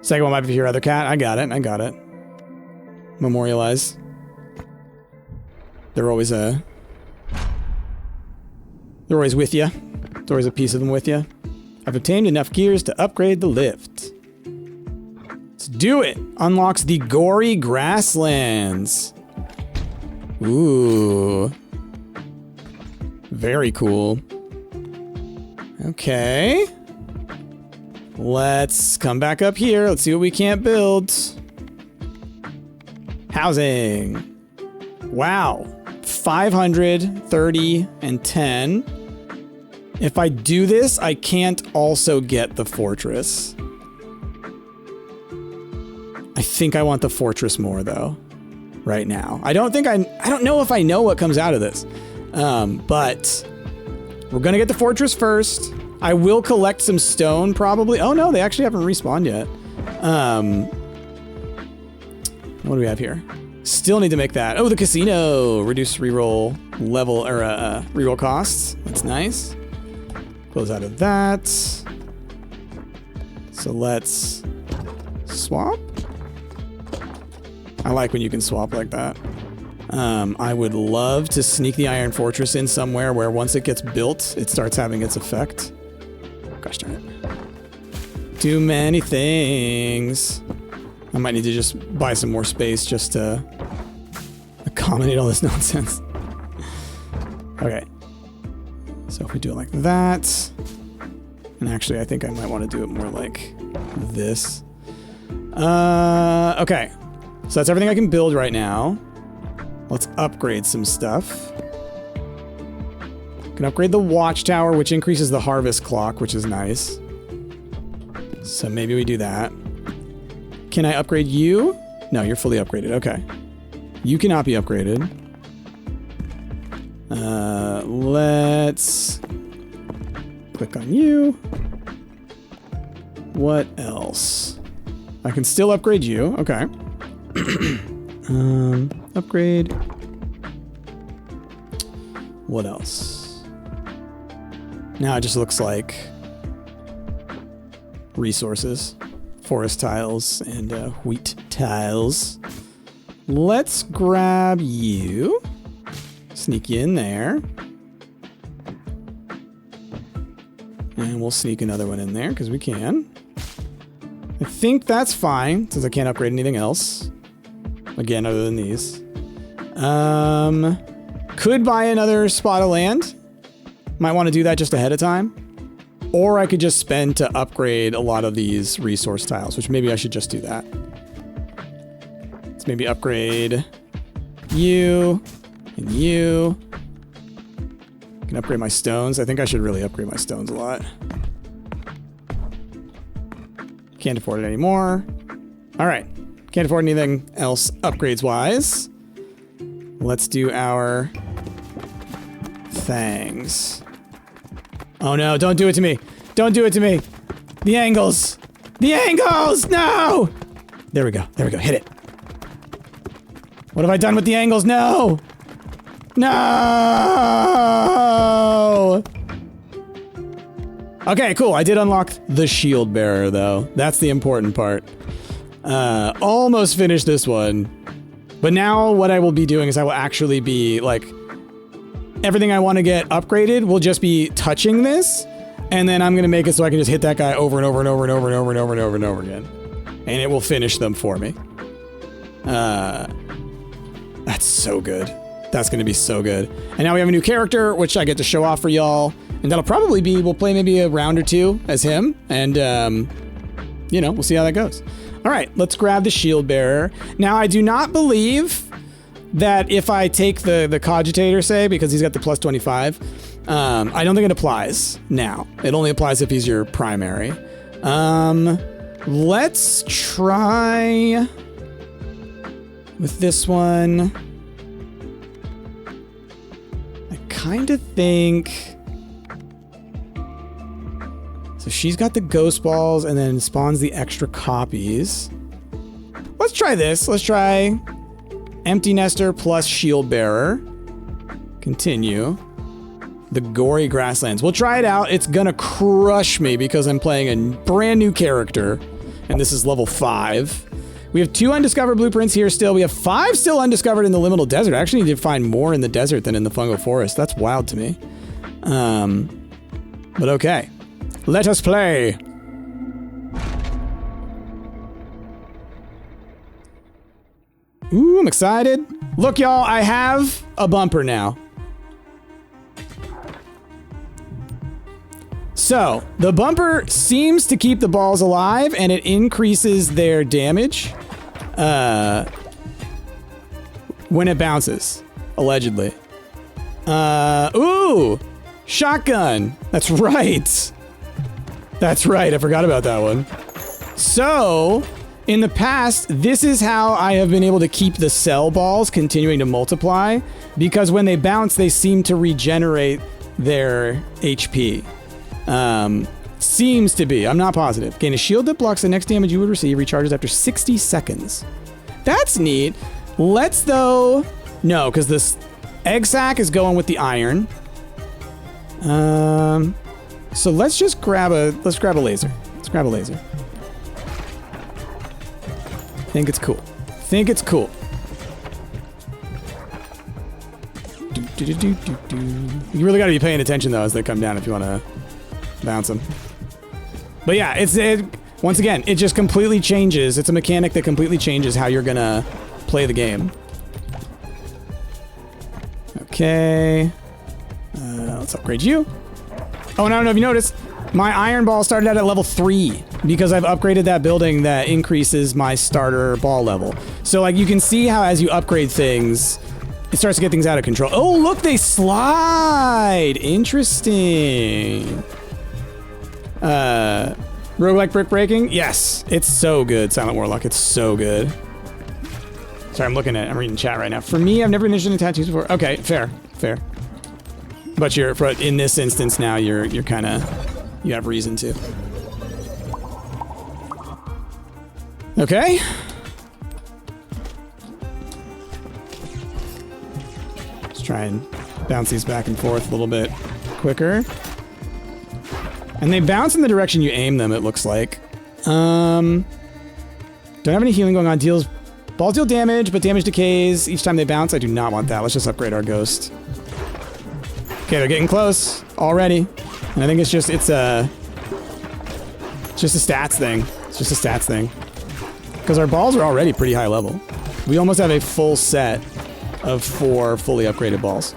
Speaker 1: Second one might be your other cat. I got it. I got it. Memorialize. They're always They're always with you. There's always a piece of them with you. I've obtained enough gears to upgrade the lift. Let's do it. Unlocks the gory grasslands. Ooh. Very cool. Okay. Let's come back up here. Let's see what we can't build. Housing. Wow. 500, 30, and 10. If I do this, I can't also get the fortress. I think I want the fortress more though, right now. I don't know if I know what comes out of this. But we're gonna get the fortress first. I will collect some stone probably. Oh no, they actually haven't respawned yet. What do we have here? Still need to make that. Oh, the casino. Reduce reroll level or reroll costs. That's nice. Close out of that. So let's swap. I like when you can swap like that. I would love to sneak the Iron Fortress in somewhere where once it gets built, it starts having its effect. Gosh darn it. Too many things. I might need to just buy some more space just to accommodate all this nonsense. Okay. So if we do it like that, and actually I think I might want to do it more like this. Okay. So that's everything I can build right now. Let's upgrade some stuff. Can upgrade the watchtower, which increases the harvest clock, which is nice. So maybe we do that. Can I upgrade you? No, you're fully upgraded. Okay. You cannot be upgraded. Let's click on you. What else? I can still upgrade you. Okay. Upgrade. What else? Now it just looks like resources, forest tiles, and wheat tiles. Let's grab you. Sneak you in there. And we'll sneak another one in there because we can. I think that's fine since I can't upgrade anything else. Again, other than these. Could buy another spot of land. Might want to do that just ahead of time. Or I could just spend to upgrade a lot of these resource tiles, which maybe I should just do that. Let's maybe upgrade you and you. I can upgrade my stones. I think I should really upgrade my stones a lot. Can't afford it anymore. All right. Can't afford anything else upgrades-wise. Let's do our things. Oh no, don't do it to me. Don't do it to me. The angles. The angles! No! There we go. There we go. Hit it. What have I done with the angles? No! No! Okay, cool. I did unlock the shield bearer, though. That's the important part. Almost finished this one. But now what I will be doing is I will actually be, like, everything I want to get upgraded will just be touching this, and then I'm going to make it so I can just hit that guy over and over and over and over and over and over and over and over again. And it will finish them for me. That's so good. That's going to be so good. And now we have a new character, which I get to show off for y'all. And that'll probably be, we'll play maybe a round or two as him. And, you know, we'll see how that goes. All right, let's grab the shield bearer. Now, I do not believe that if I take the cogitator, say, because he's got the plus 25, I don't think it applies now. It only applies if he's your primary. Let's try with this one. I kind of think... So she's got the ghost balls and then spawns the extra copies. Let's try this. Let's try empty nester plus shield bearer. Continue. The gory grasslands. We'll try it out. It's gonna crush me because I'm playing a brand new character. And this is level 5. We have 2 undiscovered blueprints here still. We have 5 still undiscovered in the liminal desert. I actually need to find more in the desert than in the fungal forest. That's wild to me. But okay. Let us play. Ooh, I'm excited. Look, y'all, I have a bumper now. So, the bumper seems to keep the balls alive, and it increases their damage when it bounces, allegedly. Ooh, shotgun. That's right. That's right, I forgot about that one. So, in the past, this is how I have been able to keep the cell balls continuing to multiply, because when they bounce, they seem to regenerate their HP. Seems to be. I'm not positive. Gain a shield that blocks the next damage you would receive, recharges after 60 seconds. That's neat. Let's, though... No, because this egg sac is going with the iron. So let's just grab a... Let's grab a laser. Let's grab a laser. Think it's cool. Think it's cool. You really got to be paying attention, though, as they come down if you want to bounce them. But yeah, once again, it just completely changes. It's a mechanic that completely changes how you're going to play the game. Okay. Let's upgrade you. Oh, and I don't know if you noticed, my iron ball started out at level 3 because I've upgraded that building that increases my starter ball level. So, like, you can see how as you upgrade things, it starts to get things out of control. Oh, look, they slide. Interesting. Roguelike brick breaking? Yes. It's so good, Silent Warlock. It's so good. Sorry, I'm reading chat right now. For me, I've never been interested in tattoos before. Okay, fair. But in this instance now, you're kind of, you have reason to. Okay. Let's try and bounce these back and forth a little bit quicker. And they bounce in the direction you aim them, it looks like. Don't have any healing going on. Balls deal damage, but damage decays each time they bounce. I do not want that. Let's just upgrade our ghost. Okay, they're getting close already. And I think it's just a stats thing. It's just a stats thing. Because our balls are already pretty high level. We almost have a full set of 4 fully upgraded balls.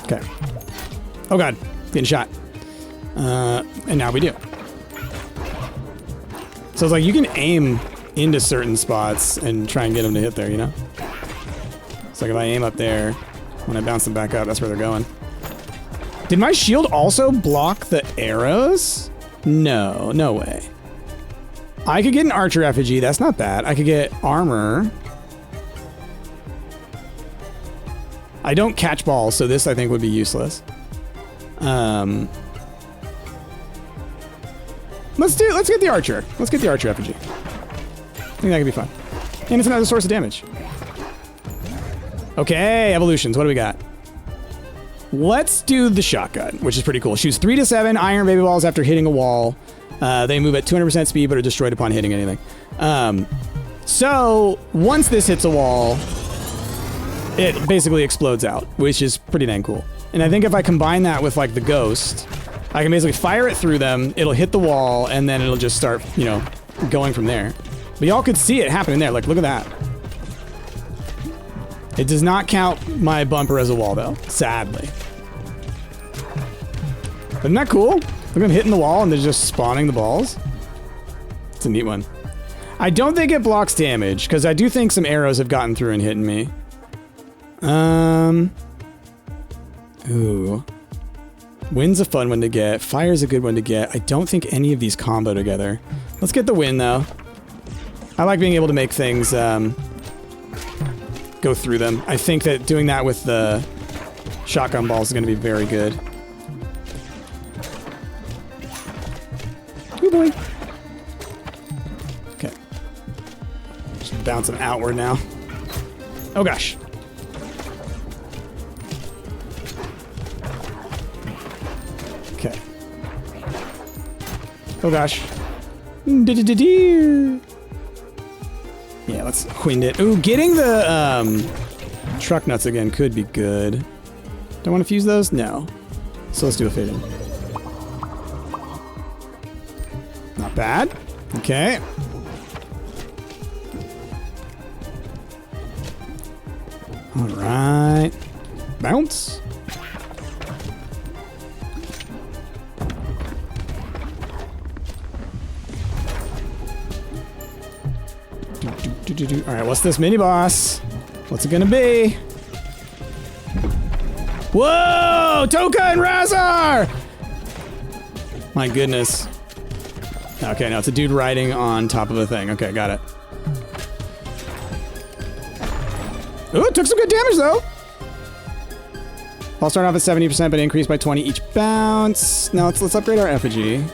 Speaker 1: Okay. Oh god, getting shot. And now we do. So it's like you can aim into certain spots and try and get them to hit there, you know? It's like if I aim up there, when I bounce them back up, that's where they're going. Did my shield also block the arrows? No, no way. I could get an archer effigy, that's not bad. I could get armor. I don't catch balls, so this I think would be useless. Let's get the archer. Let's get the archer effigy. I think that could be fun. And it's another source of damage. Okay, evolutions. What do we got? Let's do the shotgun, which is pretty cool. Shoots 3 to 7 iron baby balls after hitting a wall. They move at 200% speed, but are destroyed upon hitting anything. So once this hits a wall, it basically explodes out, which is pretty dang cool. And I think if I combine that with like the ghost, I can basically fire it through them, it'll hit the wall, and then it'll just start, you know, going from there. But y'all could see it happening there. Like, look at that. It does not count my bumper as a wall, though, sadly. Isn't that cool? Look at them hitting the wall and they're just spawning the balls. It's a neat one. I don't think it blocks damage, because I do think some arrows have gotten through and hitten me. Ooh. Wind's a fun one to get. Fire's a good one to get. I don't think any of these combo together. Let's get the wind, though. I like being able to make things go through them. I think that doing that with the shotgun balls is going to be very good. Oh boy. Okay. Just bounce them outward now. Oh gosh. Okay. Oh gosh. Yeah, let's wind it. Ooh, getting the truck nuts again could be good. Do I want to fuse those? No. So let's do a fade-in. Not bad. Okay. All right. Bounce. All right, what's this mini boss? What's it gonna be? Whoa! Toka and Razar! My goodness. Okay, no, it's a dude riding on top of a thing. Okay, got it. Ooh, it took some good damage, though. I'll start off at 70%, but increase by 20 each bounce. Now, let's upgrade our effigy.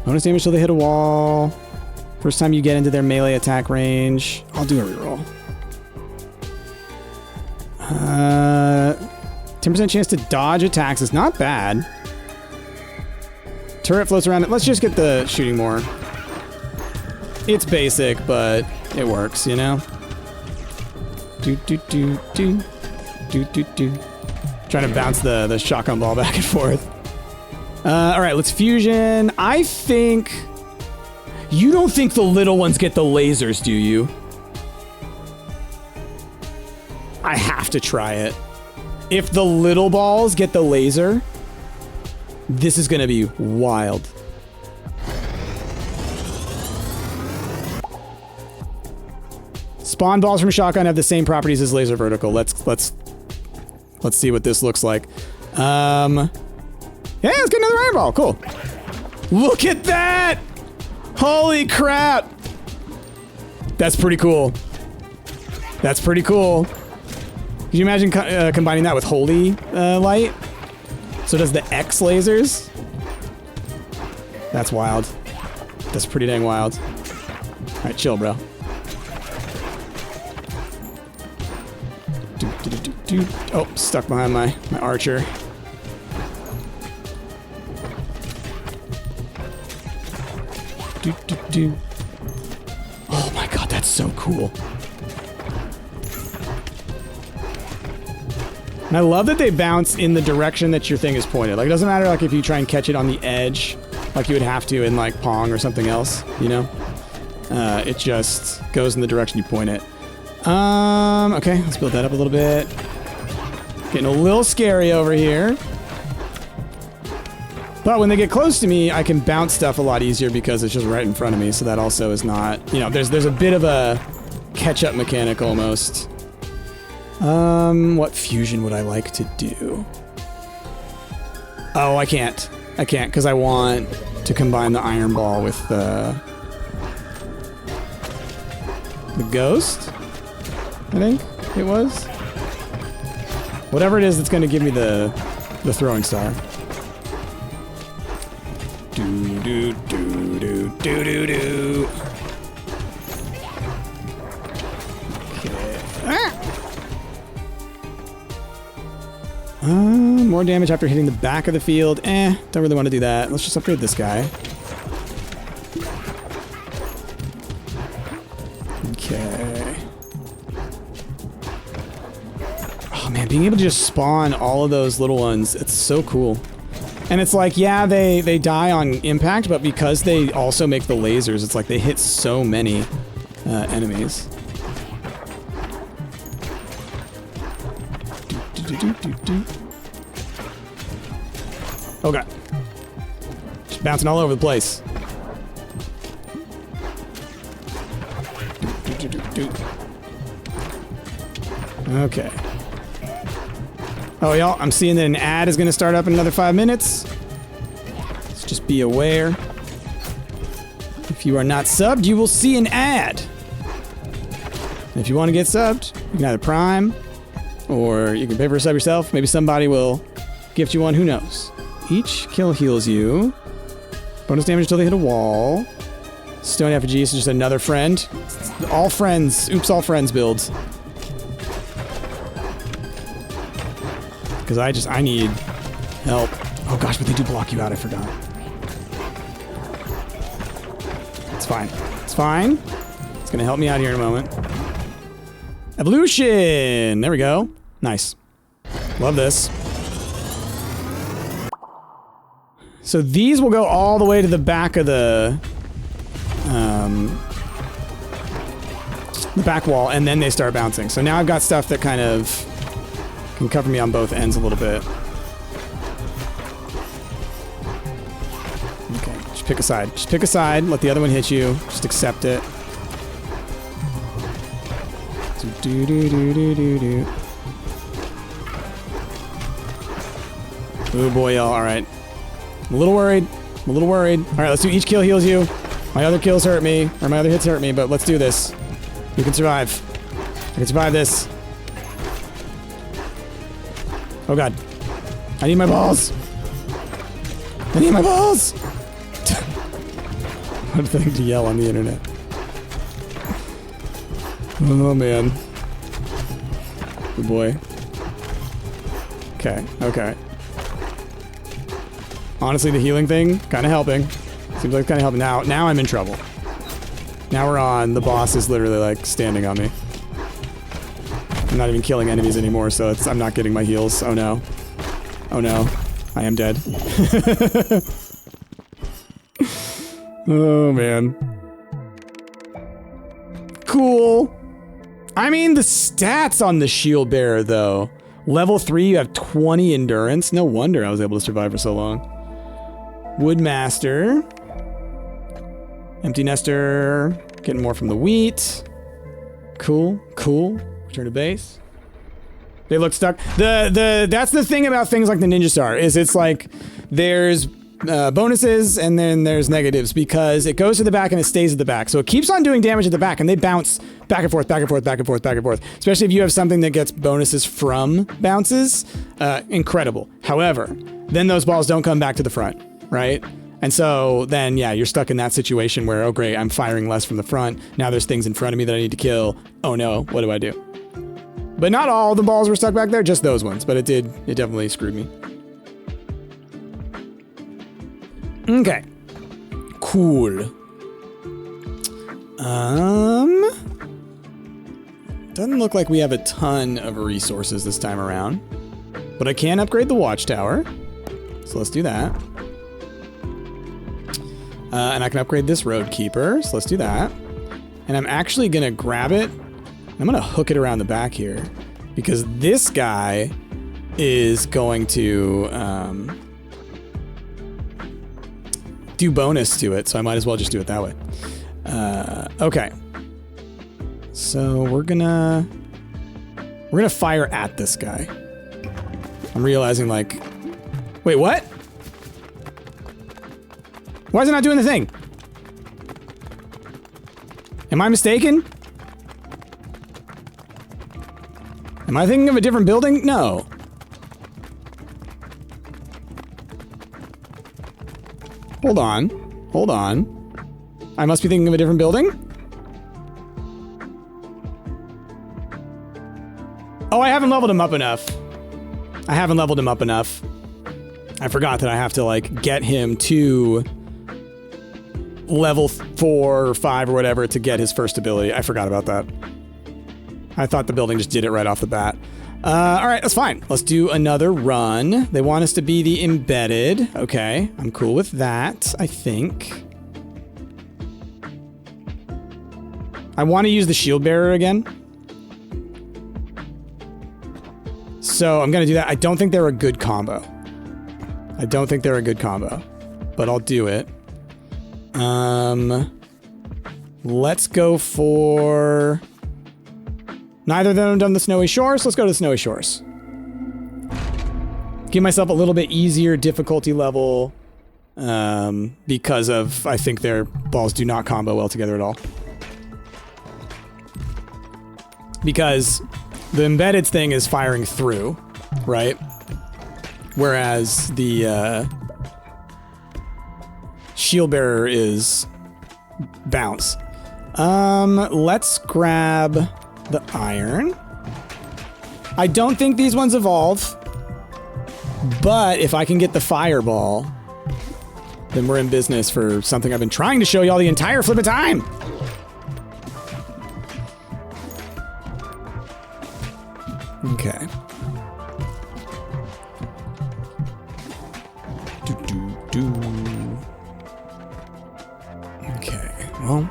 Speaker 1: Bonus damage till they hit a wall. First time you get into their melee attack range. I'll do a reroll. 10% chance to dodge attacks is not bad. Turret floats around it. Let's just get the shooting more. It's basic, but it works, you know? Do. Trying to bounce the shotgun ball back and forth. All right, let's fusion. I think... You don't think the little ones get the lasers, do you? I have to try it. If the little balls get the laser, this is going to be wild. Spawn balls from shotgun have the same properties as laser vertical. Let's see what this looks like. Yeah, let's get another iron ball. Cool. Look at that! Holy crap! That's pretty cool. That's pretty cool. Could you imagine combining that with holy light? So does the X lasers? That's wild. That's pretty dang wild. All right, chill, bro. Oh, stuck behind my archer. Oh my god, that's so cool. And I love that they bounce in the direction that your thing is pointed. Like, it doesn't matter like if you try and catch it on the edge, like you would have to in like Pong or something else, you know? It just goes in the direction you point it. Okay, let's build that up a little bit. Getting a little scary over here. But when they get close to me, I can bounce stuff a lot easier because it's just right in front of me. So that also is not, you know, there's a bit of a catch-up mechanic almost. What fusion would I like to do? Oh, I can't because I want to combine the iron ball with the ghost, I think it was. Whatever it is that's going to give me the throwing star. Do. Okay. More damage after hitting the back of the field. Don't really want to do that. Let's just upgrade this guy. Okay. Oh man, being able to just spawn all of those little ones, it's so cool. And it's like, yeah, they die on impact, but because they also make the lasers, it's like they hit so many enemies. Oh god. Just bouncing all over the place. Okay. Oh, y'all, I'm seeing that an ad is going to start up in another 5 minutes. Let's just be aware. If you are not subbed, you will see an ad. And if you want to get subbed, you can either Prime, or you can pay for a sub yourself. Maybe somebody will gift you one, who knows. Each kill heals you. Bonus damage until they hit a wall. Stone effigy is just another friend. All friends, oops, all friends builds. Because I need help. Oh gosh, but they do block you out, I forgot. It's fine. It's fine. It's gonna help me out here in a moment. Evolution! There we go. Nice. Love this. So these will go all the way to the back of the back wall, and then they start bouncing. So now I've got stuff that kind of can cover me on both ends a little bit. Okay, just pick a side. Just pick a side, let the other one hit you. Just accept it. Do do do do do do. Oh boy, y'all. All right. I'm a little worried. I'm a little worried. All right, let's do each kill heals you. My other kills hurt me, or my other hits hurt me, but let's do this. We can survive. I can survive this. Oh god. I need my balls. I need my balls. What a thing to yell on the internet. Oh man. Good boy. Okay, okay. Honestly, the healing thing, kind of helping. Seems like it's kind of helping. Now I'm in trouble. Now we're on. The boss is literally like standing on me. I'm not even killing enemies anymore, so I'm not getting my heals. Oh no. Oh no. I am dead. Oh man. Cool. I mean, the stats on the shield bearer though. Level 3, you have 20 endurance. No wonder I was able to survive for so long. Woodmaster. Empty nester. Getting more from the wheat. Cool, cool. Return to base. They look stuck. That's the thing about things like the Ninja Star, is it's like there's bonuses and then there's negatives because it goes to the back and it stays at the back. So it keeps on doing damage at the back and they bounce back and forth, back and forth, back and forth, back and forth. Especially if you have something that gets bonuses from bounces. Incredible. However, then those balls don't come back to the front, right? And so then, yeah, you're stuck in that situation where, oh great, I'm firing less from the front. Now there's things in front of me that I need to kill. Oh no, what do I do? But not all the balls were stuck back there, just those ones. But it definitely screwed me. Okay. Cool. Doesn't look like we have a ton of resources this time around. But I can upgrade the watchtower. So let's do that. And I can upgrade this road keeper, so let's do that. And I'm actually gonna grab it. I'm gonna hook it around the back here because this guy is going to do bonus to it, so I might as well just do it that way. Okay. So we're gonna fire at this guy. I'm realizing like, wait, what? Why is it not doing the thing? Am I mistaken? Am I thinking of a different building? No. Hold on. Hold on. I must be thinking of a different building? Oh, I haven't leveled him up enough. I haven't leveled him up enough. I forgot that I have to, like, get him to level 4 or 5 or whatever to get his first ability. I forgot about that. I thought the building just did it right off the bat. All right, that's fine. Let's do another run. They want us to be the embedded. Okay, I'm cool with that, I think. I want to use the shield bearer again. So I'm going to do that. I don't think they're a good combo. I don't think they're a good combo, but I'll do it. Let's go for... Neither of them have done the Snowy Shores, so let's go to the Snowy Shores. Give myself a little bit easier difficulty level, because of, I think their balls do not combo well together at all. Because the embedded thing is firing through, right? Whereas the shield bearer is bounce. Let's grab the iron. I don't think these ones evolve, but if I can get the fireball, then we're in business for something I've been trying to show y'all the entire flippin' time. Okay. Okay, well.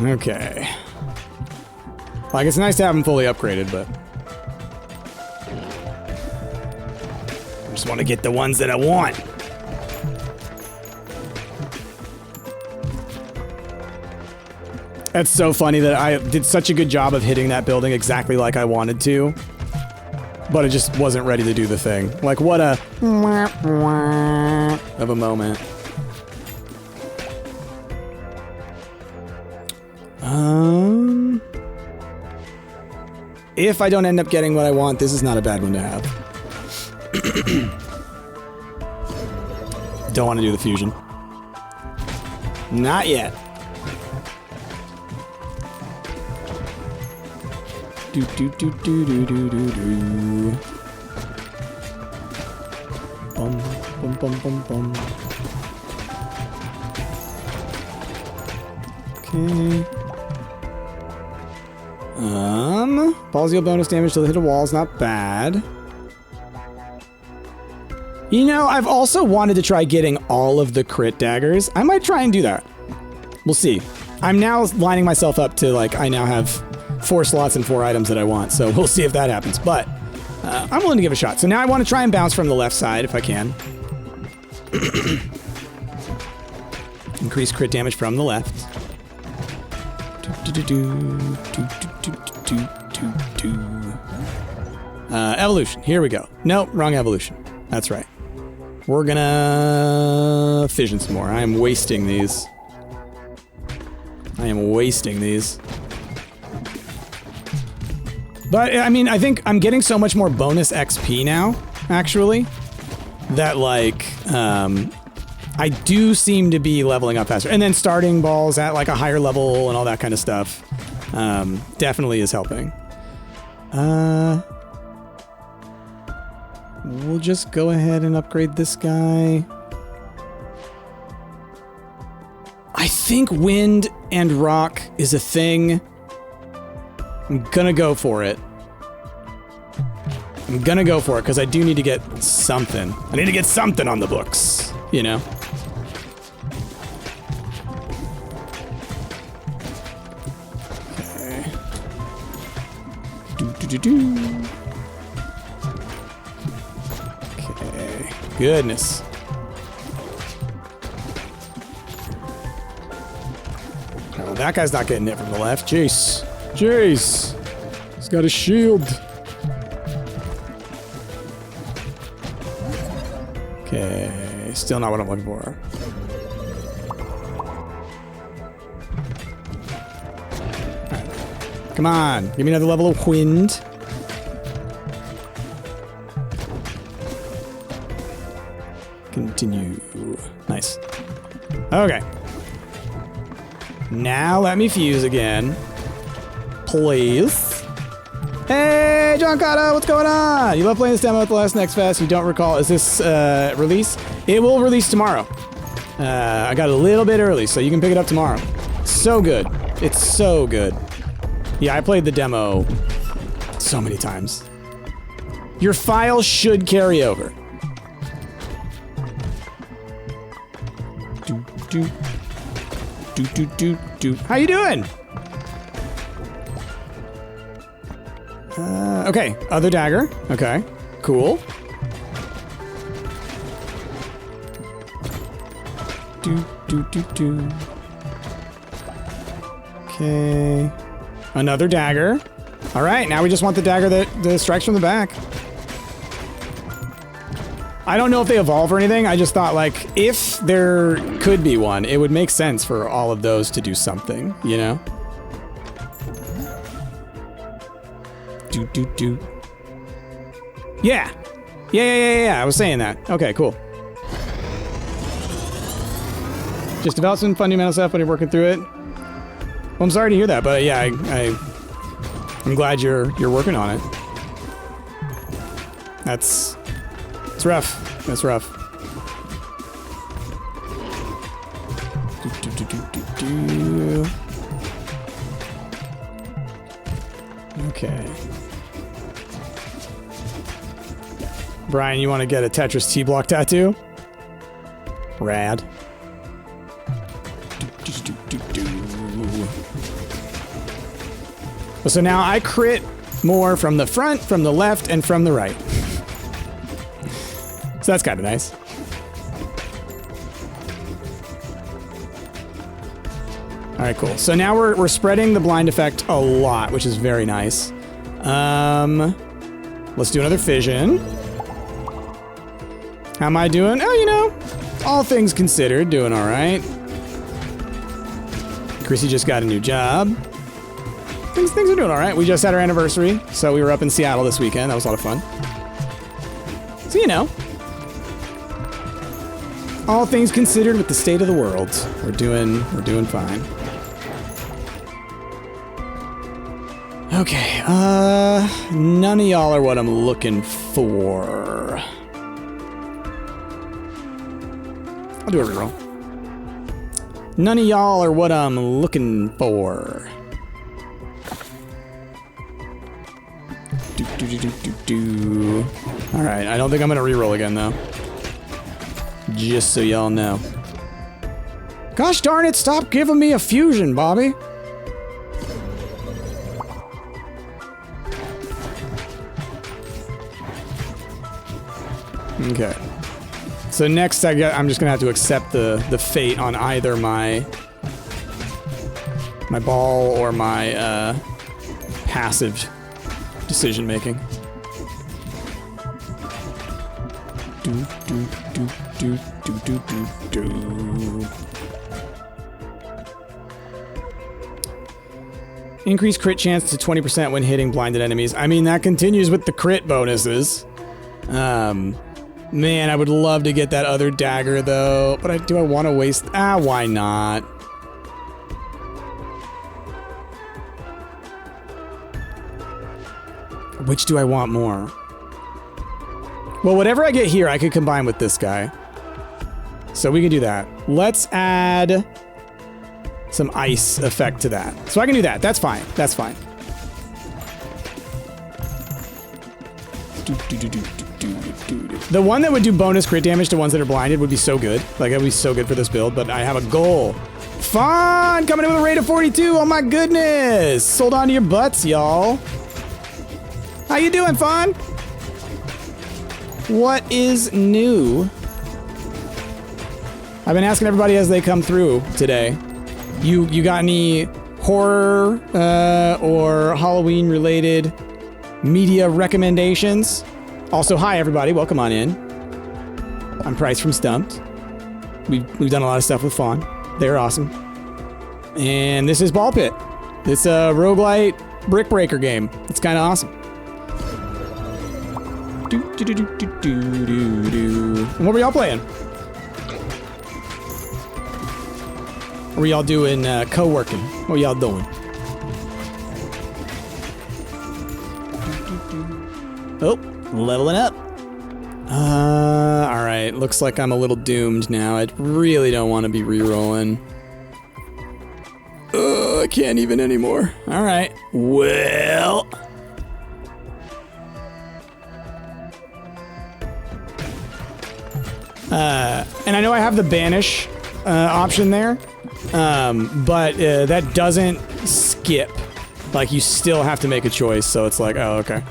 Speaker 1: Okay. Like, it's nice to have them fully upgraded, but I just want to get the ones that I want. That's so funny that I did such a good job of hitting that building exactly like I wanted to, but it just wasn't ready to do the thing. Like, what a of a moment. If I don't end up getting what I want, this is not a bad one to have. Don't want to do the fusion. Not yet. Do do do do do do do do. Bum bum bum bum bum. Okay. Balls deal bonus damage to the hit a wall is not bad. You know, I've also wanted to try getting all of the crit daggers. I might try and do that. We'll see. I'm now lining myself up to, like, I now have 4 slots and 4 items that I want, so we'll see if that happens. But I'm willing to give it a shot. So now I want to try and bounce from the left side if I can. Increase crit damage from the left. Evolution. Here we go. Nope, wrong evolution. That's right. We're gonna fission some more. I am wasting these. But, I mean, I think I'm getting so much more bonus XP now, actually, that, like, I do seem to be leveling up faster. And then starting balls at, like, a higher level and all that kind of stuff definitely is helping. We'll just go ahead and upgrade this guy. I think wind and rock is a thing. I'm gonna go for it. Because I do need to get something. I need to get something on the books, you know? Okay. Okay. Goodness. Oh, that guy's not getting it from the left. Jeez. Jeez. He's got a shield. Okay. Still not what I'm looking for. Right. Come on. Give me another level of wind. Continue. Nice. Okay. Now let me fuse again. Please. Hey, John Cotto, what's going on? You love playing this demo at the last Next Fest. You don't recall. Is this release? It will release tomorrow. I got a little bit early, so you can pick it up tomorrow. So good. It's so good. Yeah, I played the demo so many times. Your file should carry over. Do. How you doing? Okay, other dagger. Okay, cool. Do. Okay, another dagger. All right, now we just want the dagger that strikes from the back. I don't know if they evolve or anything. I just thought, like, if there could be one, it would make sense for all of those to do something, you know? Do. Yeah. Yeah. I was saying that. Okay, cool. Just develop some fundamental stuff when you're working through it. Well, I'm sorry to hear that, but yeah, I'm glad you're working on it. That's rough. That's rough. do. Okay. Brian, you want to get a Tetris T-block tattoo? Rad. So now I crit more from the front, from the left, and from the right. So that's kind of nice. All right, cool. So now we're spreading the blind effect a lot, which is very nice. Let's do another fission. How am I doing? Oh, you know, all things considered, doing all right. Chrissy just got a new job. Things are doing all right. We just had our anniversary, so we were up in Seattle this weekend. That was a lot of fun. So, you know, all things considered with the state of the world, we're doing fine. Okay, none of y'all are what I'm looking for. I'll do a reroll. None of y'all are what I'm looking for. Alright, I don't think I'm gonna reroll again, though. Just so y'all know. Gosh darn it, stop giving me a fusion, Bobby. Okay. So next I'm just gonna have to accept the fate on either my ball or my passive decision making. Increase crit chance to 20% when hitting blinded enemies. I mean, that continues with the crit bonuses. Man, I would love to get that other dagger, though. But do I want to waste... why not? Which do I want more? Well, whatever I get here, I could combine with this guy. So we can do that. Let's add some ice effect to that. So I can do that. That's fine. That's fine. The one that would do bonus crit damage to ones that are blinded would be so good. Like, that would be so good for this build, but I have a goal. Fawn! Coming in with a rate of 42! Oh my goodness! Hold on to your butts, y'all. How you doing, Fawn? What is new? I've been asking everybody as they come through today. You got any horror or Halloween-related media recommendations? Also, hi everybody, welcome on in. I'm Price from Stumpt. We've done a lot of stuff with Fawn. They're awesome. And this is Ballxpit. It's a roguelite brick breaker game. It's kind of awesome. And what were y'all playing? Or were y'all doing co-working? What were y'all doing? Oh, leveling up. Alright, looks like I'm a little doomed now. I really don't want to be re-rolling. I can't even anymore. Alright, well... and I know I have the banish option there, but that doesn't skip. Like, you still have to make a choice, so it's like, oh, okay.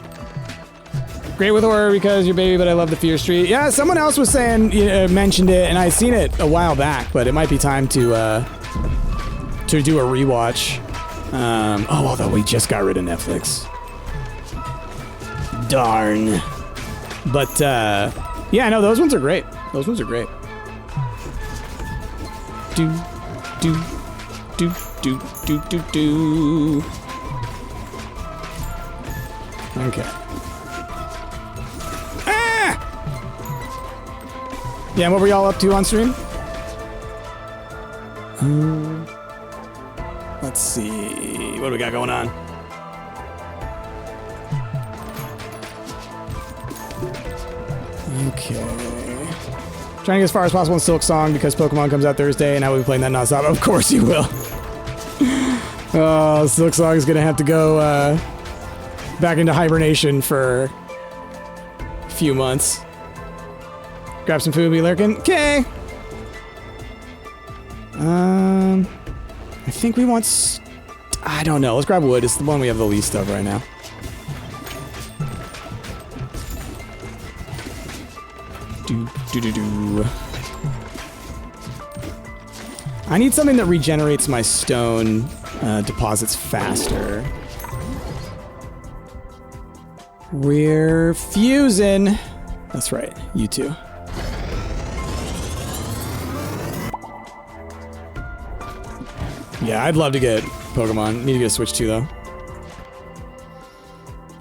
Speaker 1: Great with horror because you're baby, but I love the Fear Street. Yeah, someone else was saying, mentioned it, and I'd seen it a while back, but it might be time to do a rewatch. Although we just got rid of Netflix. Darn. But, yeah, no, those ones are great. Those ones are great. Do. Okay. Ah! Yeah, what were y'all up to on stream? Let's see. What do we got going on? Okay. Trying to get as far as possible in Silk Song because Pokemon comes out Thursday and I will be playing that nonstop. Of course you will. Oh, Silk Song is going to have to go back into hibernation for a few months. Grab some food, be lurking. Okay. I think we want... I don't know. Let's grab wood. It's the one we have the least of right now. Do. I need something that regenerates my stone deposits faster. We're fusing. That's right. You too. Yeah, I'd love to get Pokemon. Need to get a Switch too, though.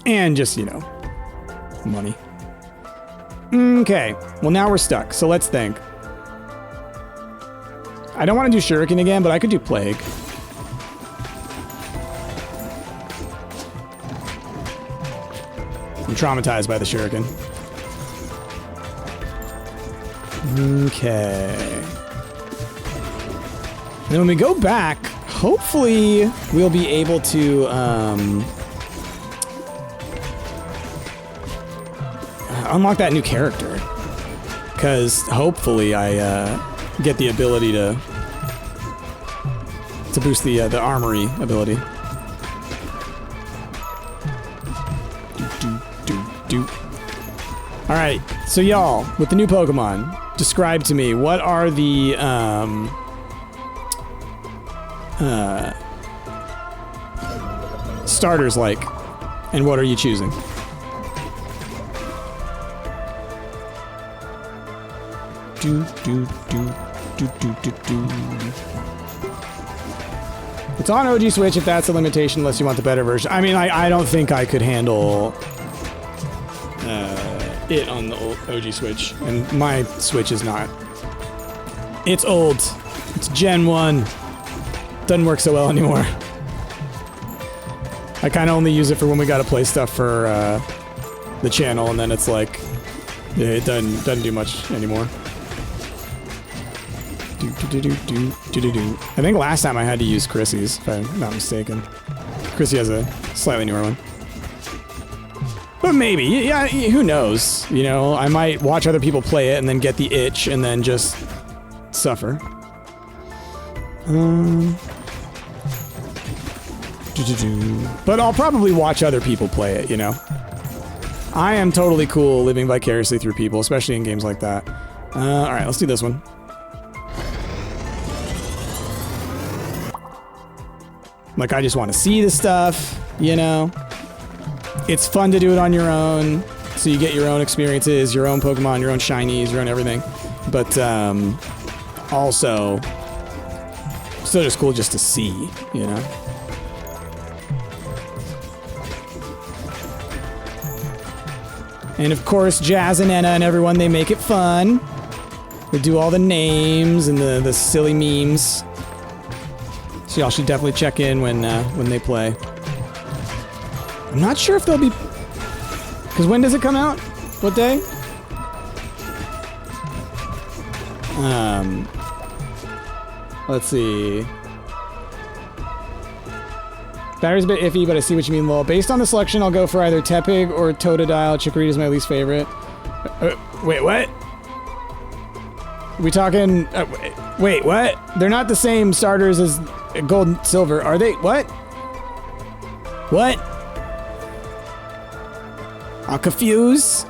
Speaker 1: And just, you know, money. Okay, well now we're stuck, so let's think. I don't want to do Shuriken again, but I could do Plague. I'm traumatized by the Shuriken. Okay. And when we go back, hopefully we'll be able to, unlock that new character, because hopefully I get the ability to boost the armory ability. All right, so y'all, with the new Pokemon, describe to me what are the starters like, and what are you choosing? It's on OG Switch if that's a limitation, unless you want the better version. I mean, I don't think I could handle it on the old OG Switch, and my Switch is not. It's old. It's Gen 1. Doesn't work so well anymore. I kind of only use it for when we gotta play stuff for the channel, and then it's like, yeah, it doesn't do much anymore. I think last time I had to use Chrissy's, if I'm not mistaken. Chrissy has a slightly newer one. But maybe, yeah, who knows? You know, I might watch other people play it and then get the itch and then just suffer. But I'll probably watch other people play it, you know? I am totally cool living vicariously through people, especially in games like that. Alright, let's do this one. Like, I just want to see the stuff, you know? It's fun to do it on your own, so you get your own experiences, your own Pokemon, your own shinies, your own everything. But, also, still just cool just to see, you know? And of course, Jazz and Enna and everyone, they make it fun. They do all the names and the silly memes. So y'all should definitely check in when they play. I'm not sure if they'll be... Because when does it come out? What day? Let's see. Battery's a bit iffy, but I see what you mean, lol. Based on the selection, I'll go for either Tepig or Totodile. Chikorita's my least favorite. Wait, what? We talking... wait, what? They're not the same starters as Gold and Silver, are they? What? What? I'll confuse.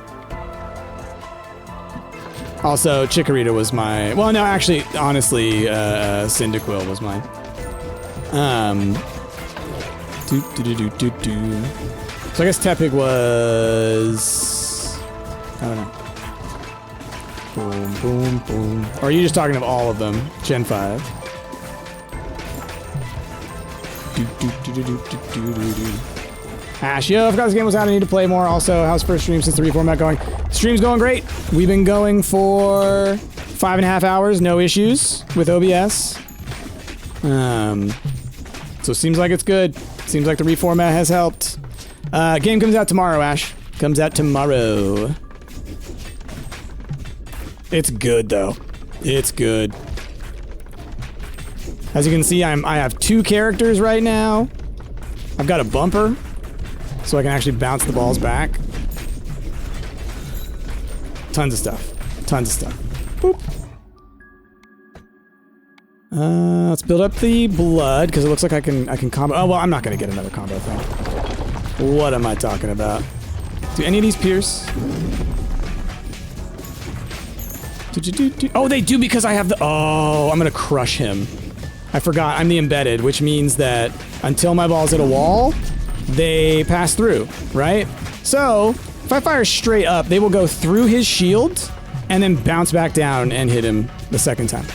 Speaker 1: Also, Chikorita was my... Well, no, actually, honestly, Cyndaquil was mine. So I guess Tepig was... I don't know. Boom, boom, boom. Or are you just talking of all of them? Gen 5. Ash, yo, I forgot this game was out. I need to play more. Also, how's first stream since the reformat going? Stream's going great. We've been going for 5.5 hours, no issues with OBS. So it seems like it's good. Seems like the reformat has helped. Game comes out tomorrow, Ash. Comes out tomorrow. It's good, though. It's good. As you can see, I have 2 characters right now. I've got a bumper, so I can actually bounce the balls back. Tons of stuff. Tons of stuff. Boop. Let's build up the blood, because it looks like I can combo. Oh, well, I'm not going to get another combo thing. What am I talking about? Do any of these pierce? Oh, they do because I have the... Oh, I'm going to crush him. I forgot. I'm the embedded, which means that until my ball's hit a wall, they pass through, right? So, if I fire straight up, they will go through his shield and then bounce back down and hit him the second time.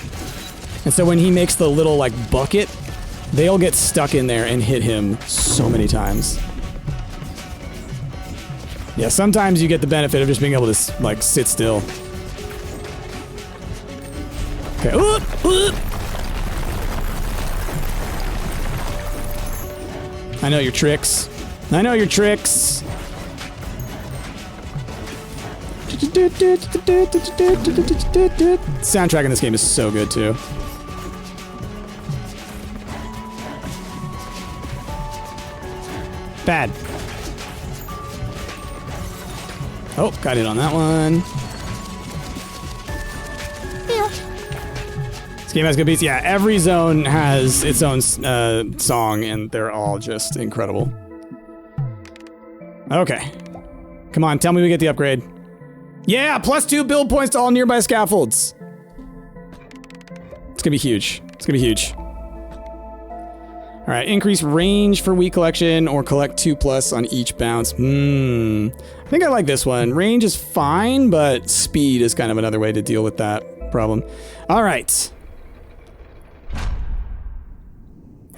Speaker 1: And so when he makes the little, like, bucket, they'll get stuck in there and hit him so many times. Yeah, sometimes you get the benefit of just being able to, like, sit still. Okay. I know your tricks. I know your tricks. Soundtrack in this game is so good, too. Bad. Oh, got it on that one. This game has good beats. Yeah, every zone has its own song, and they're all just incredible. Okay. Come on, tell me we get the upgrade. Yeah, +2 build points to all nearby scaffolds. It's gonna be huge. It's gonna be huge. All right, increase range for weak collection or collect 2+ on each bounce. I think I like this one. Range is fine, but speed is kind of another way to deal with that problem. All right.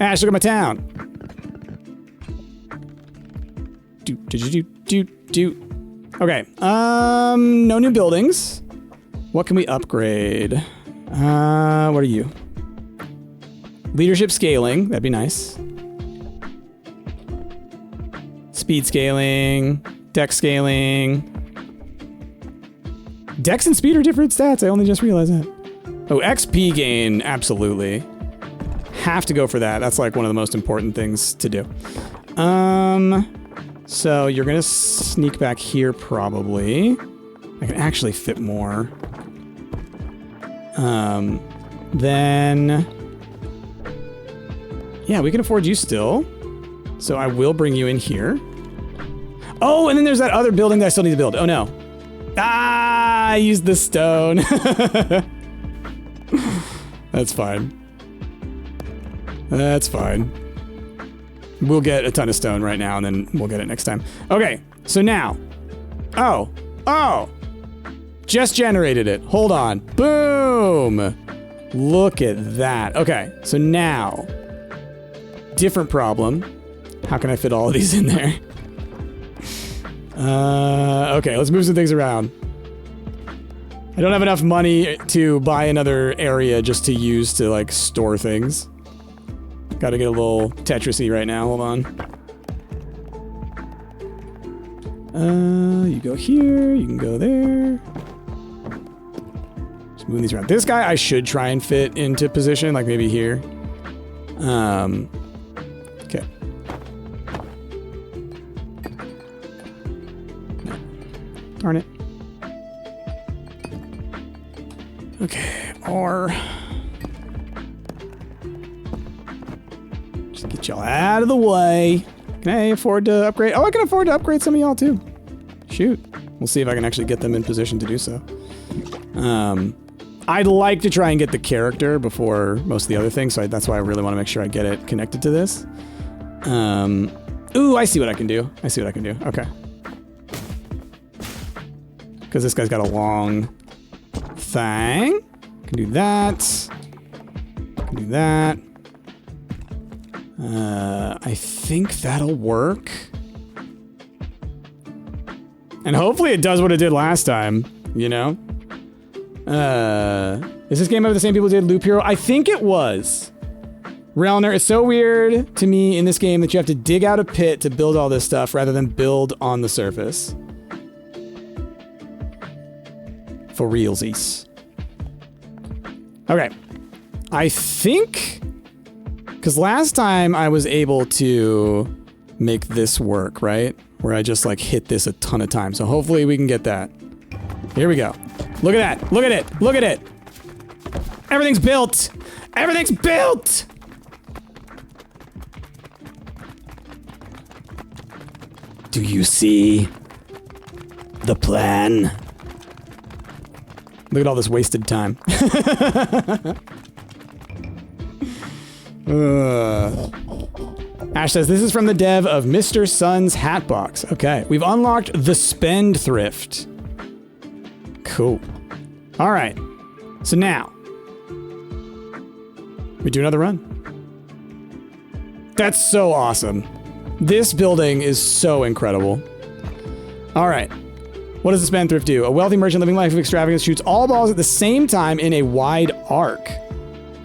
Speaker 1: Ash, look at my town. Okay, no new buildings. What can we upgrade? What are you? Leadership scaling, that'd be nice. Speed scaling, dex scaling. Dex and speed are different stats, I only just realized that. Oh, XP gain, absolutely. Have to go for that. That's like one of the most important things to do. So you're gonna sneak back here probably. I can actually fit more. Then... Yeah, we can afford you still. So I will bring you in here. Oh, and then there's that other building that I still need to build. Oh no. Ah, I used the stone. That's fine. That's fine. We'll get a ton of stone right now, and then we'll get it next time. Okay, so now. Oh. Just generated it. Hold on. Boom. Look at that. Okay, so now. Different problem. How can I fit all of these in there? Okay, let's move some things around. I don't have enough money to buy another area just to use to, like, store things. Gotta get a little Tetris-y right now. Hold on. You go here. You can go there. Just moving these around. This guy I should try and fit into position, like maybe here. Okay. No. Darn it. Okay, or... Just get y'all out of the way. Can I afford to upgrade? Oh, I can afford to upgrade some of y'all too. Shoot. We'll see if I can actually get them in position to do so. I'd like to try and get the character before most of the other things, so that's why I really want to make sure I get it connected to this. Ooh, I see what I can do. Okay. Because this guy's got a long thing. Can do that. Can do that. I think that'll work. And hopefully it does what it did last time, you know? Is this game by the same people who did Loop Hero? I think it was. Relner, it's so weird to me in this game that you have to dig out a pit to build all this stuff rather than build on the surface. For realsies. Okay. I think... Because last time I was able to make this work, right? Where I just like hit this a ton of times. So hopefully we can get that. Here we go. Look at that. Look at it. Look at it. Everything's built. Everything's built. Do you see the plan? Look at all this wasted time. Ash says, this is from the dev of Mr. Sun's Hatbox. Okay, we've unlocked the Spendthrift. Cool. All right, so now we do another run. That's so awesome. This building is so incredible. All right, what does the Spendthrift do? A wealthy merchant living life of extravagance shoots all balls at the same time in a wide arc.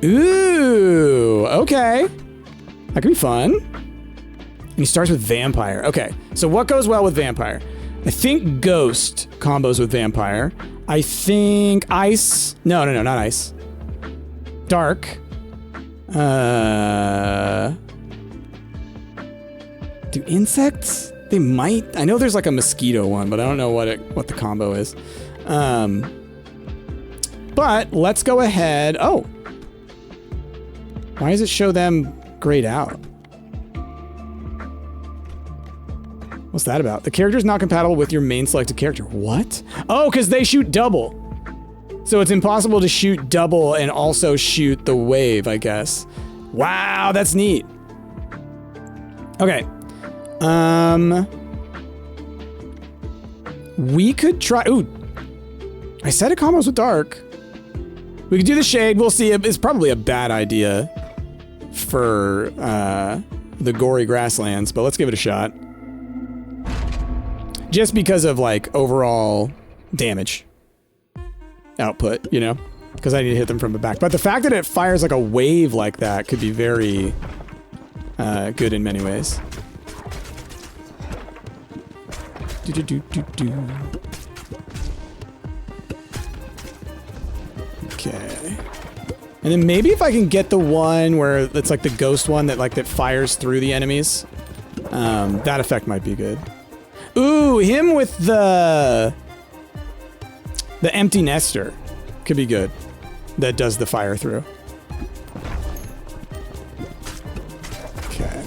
Speaker 1: Ooh, okay. That could be fun. And he starts with Vampire. Okay, so what goes well with Vampire? I think Ghost combos with Vampire. I think Ice. No, not Ice. Dark. Do insects? They might. I know there's like a mosquito one, but I don't know what the combo is. But let's go ahead. Oh. Why does it show them grayed out? What's that about? The character is not compatible with your main selected character. What? Oh, because they shoot double. So it's impossible to shoot double and also shoot the wave, I guess. Wow, that's neat. Okay. We could try... Ooh. I said it combos with Dark. We could do the Shade. We'll see. It's probably a bad idea for the gory grasslands, but let's give it a shot. Just because of like overall damage output, you know? Because I need to hit them from the back. But the fact that it fires like a wave like that could be very good in many ways. Okay. And then maybe if I can get the one where it's like the ghost one that fires through the enemies, that effect might be good. Ooh, him with the empty nester could be good. That does the fire through. Okay.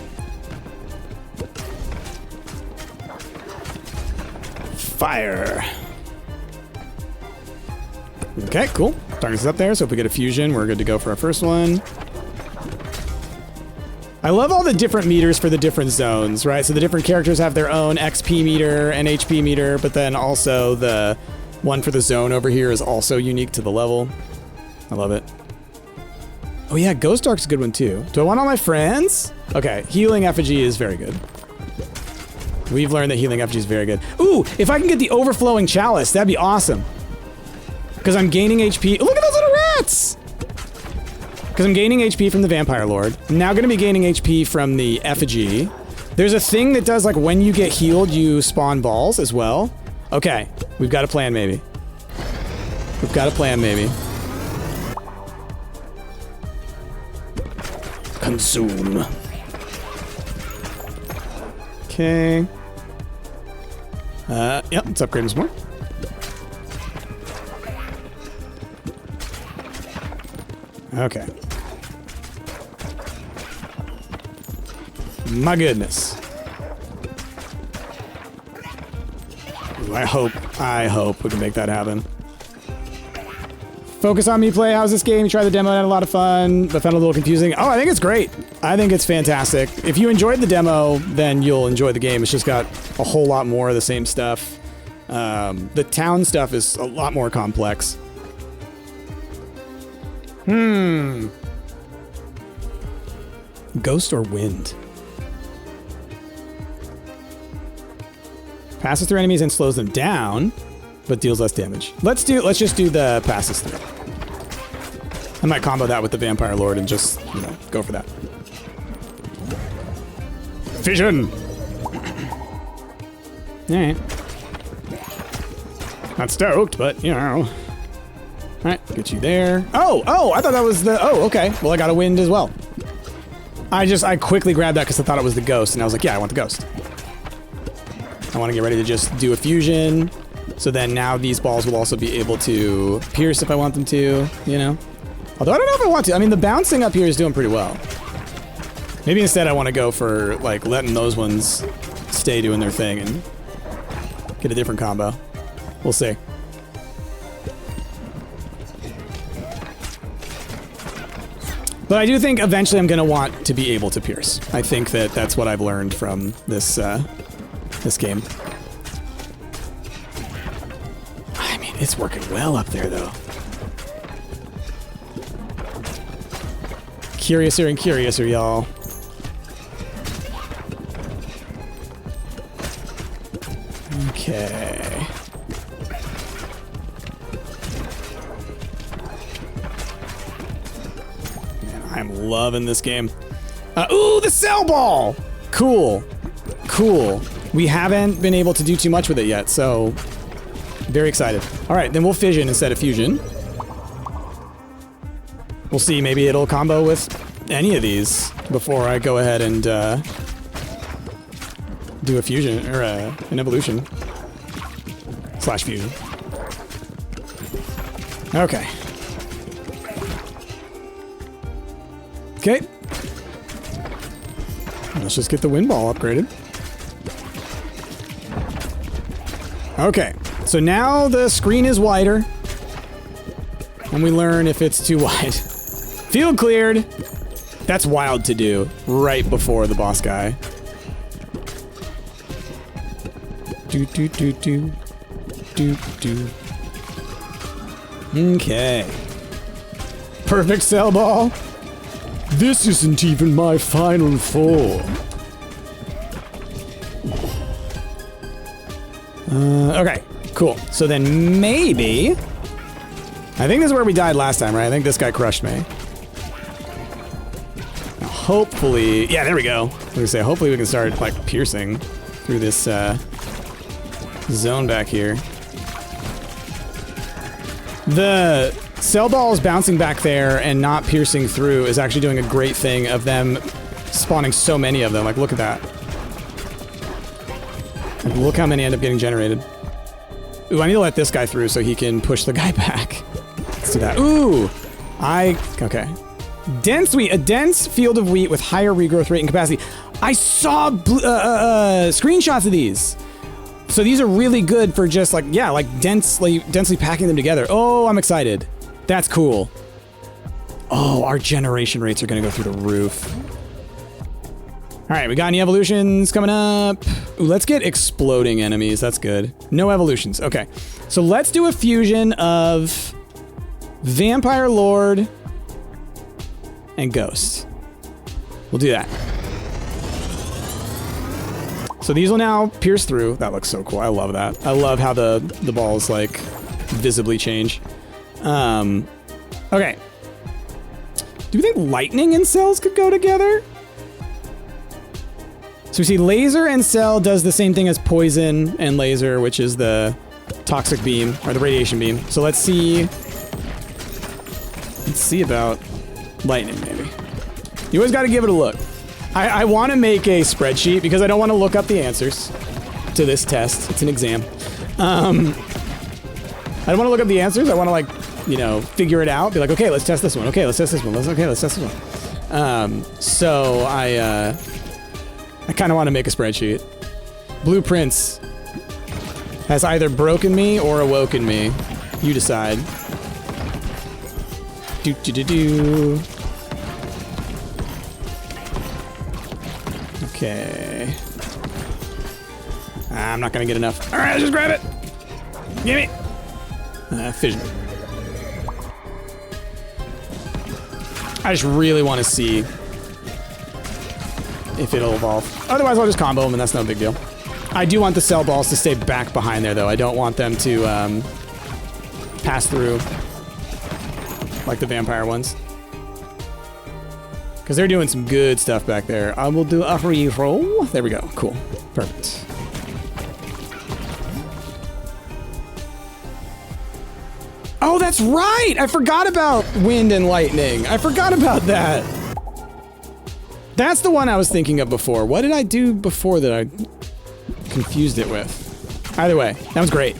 Speaker 1: Fire. Okay, cool. Darkness is up there, so if we get a fusion, we're good to go for our first one. I love all the different meters for the different zones, right? So the different characters have their own XP meter and HP meter, but then also the one for the zone over here is also unique to the level. I love it. Oh yeah, Ghost Dark's a good one too. Do I want all my friends? Okay, Healing Effigy is very good. We've learned that Healing Effigy is very good. Ooh, if I can get the Overflowing Chalice, that'd be awesome. Because I'm gaining HP. Look at those little rats! Because I'm gaining HP from the Vampire Lord. I'm now going to be gaining HP from the Effigy. There's a thing that does, like, when you get healed, you spawn balls as well. Okay, we've got a plan, maybe. We've got a plan, maybe. Consume. Okay. Yep, let's upgrade some more. Okay. My goodness. Ooh, I hope we can make that happen. Focus on me play. How's this game? You tried the demo, had a lot of fun, but found it a little confusing. Oh, I think it's great. I think it's fantastic. If you enjoyed the demo, then you'll enjoy the game. It's just got a whole lot more of the same stuff. The town stuff is a lot more complex. Ghost or wind? Passes through enemies and slows them down, but deals less damage. Let's just do the passes through. I might combo that with the Vampire Lord and just, you know, go for that. Fission! Alright. Not stoked, but, you know. right, get you there. Oh, I thought that was the, oh, okay. Well, I got a wind as well. I quickly grabbed that because I thought it was the ghost, and I was like, yeah, I want the ghost. I want to get ready to just do a fusion. So then now these balls will also be able to pierce if I want them to, you know? Although I don't know if I want to. I mean, the bouncing up here is doing pretty well. Maybe instead I want to go for, like, letting those ones stay doing their thing and get a different combo. We'll see. But I do think eventually I'm going to want to be able to pierce. I think that that's what I've learned from this, this game. I mean, it's working well up there, though. Curiouser and curiouser, y'all. Okay. Man, I'm loving this game. Ooh, the cell ball! Cool. Cool. We haven't been able to do too much with it yet, so very excited. All right, then we'll fission instead of fusion. We'll see, maybe it'll combo with any of these before I go ahead and do a fusion, or an evolution. Slash fusion. Okay. Okay. Let's just get the wind ball upgraded. Okay, so now the screen is wider. And we learn if it's too wide. Field cleared. That's wild to do right before the boss guy. Do do do do do do. Okay. Perfect cell ball. This isn't even my final form. Okay, cool. So then maybe... I think this is where we died last time, right? I think this guy crushed me. Now, hopefully... Yeah, there we go. I was gonna say, hopefully we can start, like, piercing through this, zone back here. The cell balls bouncing back there and not piercing through is actually doing a great thing of them spawning so many of them. Like, look at that. Like, look how many end up getting generated. Ooh, I need to let this guy through so he can push the guy back. Let's do that. Ooh! Okay. Dense wheat. A dense field of wheat with higher regrowth rate and capacity. I saw screenshots of these. So these are really good for just like, yeah, like densely packing them together. Oh, I'm excited. That's cool. Oh, our generation rates are gonna go through the roof. All right, we got any evolutions coming up? Ooh, let's get exploding enemies. That's good. No evolutions. Okay, so let's do a fusion of Vampire Lord and Ghost. We'll do that. So these will now pierce through. That looks so cool. I love that. I love how the balls like visibly change. Okay. Do you think lightning and cells could go together? So we see laser and cell does the same thing as poison and laser, which is the toxic beam or the radiation beam. So let's see about lightning maybe. You always got to give it a look. I want to make a spreadsheet because I don't want to look up the answers to this test. It's an exam. I don't want to look up the answers. I want to, like, you know, figure it out. Be like, okay, let's test this one. Okay, let's test this one. Okay, let's test this one. So I kind of want to make a spreadsheet. Blueprints has either broken me or awoken me. You decide. Do do do do. Okay. I'm not gonna get enough. All right, let's just grab it. Give me. Fission. I just really want to see if it'll evolve. Otherwise, I'll just combo them, and that's no big deal. I do want the cell balls to stay back behind there, though. I don't want them to pass through like the vampire ones. Because they're doing some good stuff back there. I will do a free roll. There we go. Cool. Perfect. Oh, that's right! I forgot about wind and lightning. I forgot about that. That's the one I was thinking of before. What did I do before that I confused it with? Either way, that was great.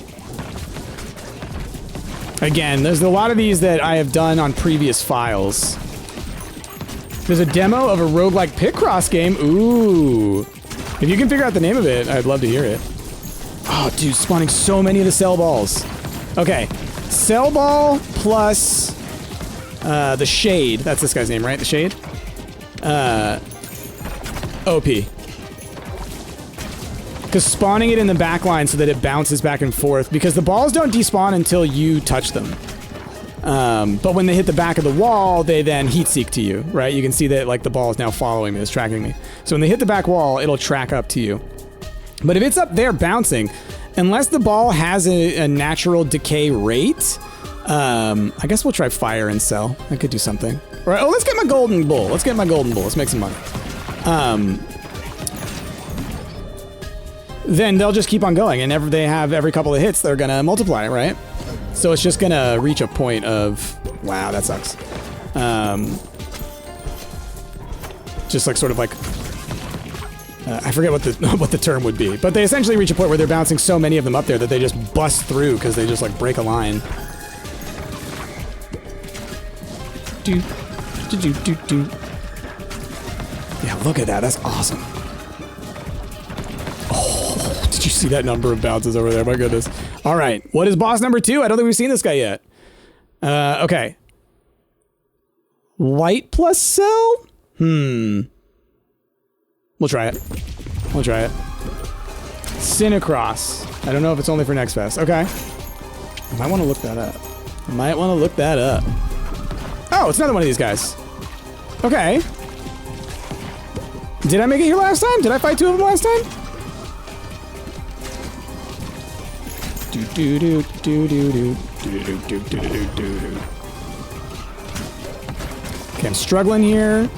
Speaker 1: Again, there's a lot of these that I have done on previous files. There's a demo of a roguelike Picross game. Ooh. If you can figure out the name of it, I'd love to hear it. Oh, dude, spawning so many of the cell balls. Okay. Cell ball plus the shade. That's this guy's name, right? The shade? OP. Because spawning it in the back line so that it bounces back and forth. Because the balls don't despawn until you touch them. But when they hit the back of the wall, they then heat seek to you, right? You can see that like the ball is now following me, it's tracking me. So when they hit the back wall, it'll track up to you. But if it's up there bouncing, unless the ball has a natural decay rate, I guess we'll try fire and cell. I could do something. All right, oh, let's get my golden bull. Let's get my golden bull. Let's make some money. Then they'll just keep on going, and they have every couple of hits, they're gonna multiply it, right? So it's just gonna reach a point of, wow, that sucks. Just like sort of like, I forget what the term would be, but they essentially reach a point where they're bouncing so many of them up there that they just bust through because they just like break a line. Yeah, look at that. That's awesome. Oh, did you see that number of bounces over there? My goodness. All right. What is boss number 2? I don't think we've seen this guy yet. Okay. Light plus cell? We'll try it. We'll try it. Synacross. I don't know if it's only for next fest. Okay. I might want to look that up. Oh, it's another one of these guys. Okay. Did I make it here last time? Did I fight 2 of them last time? Okay, I'm struggling here.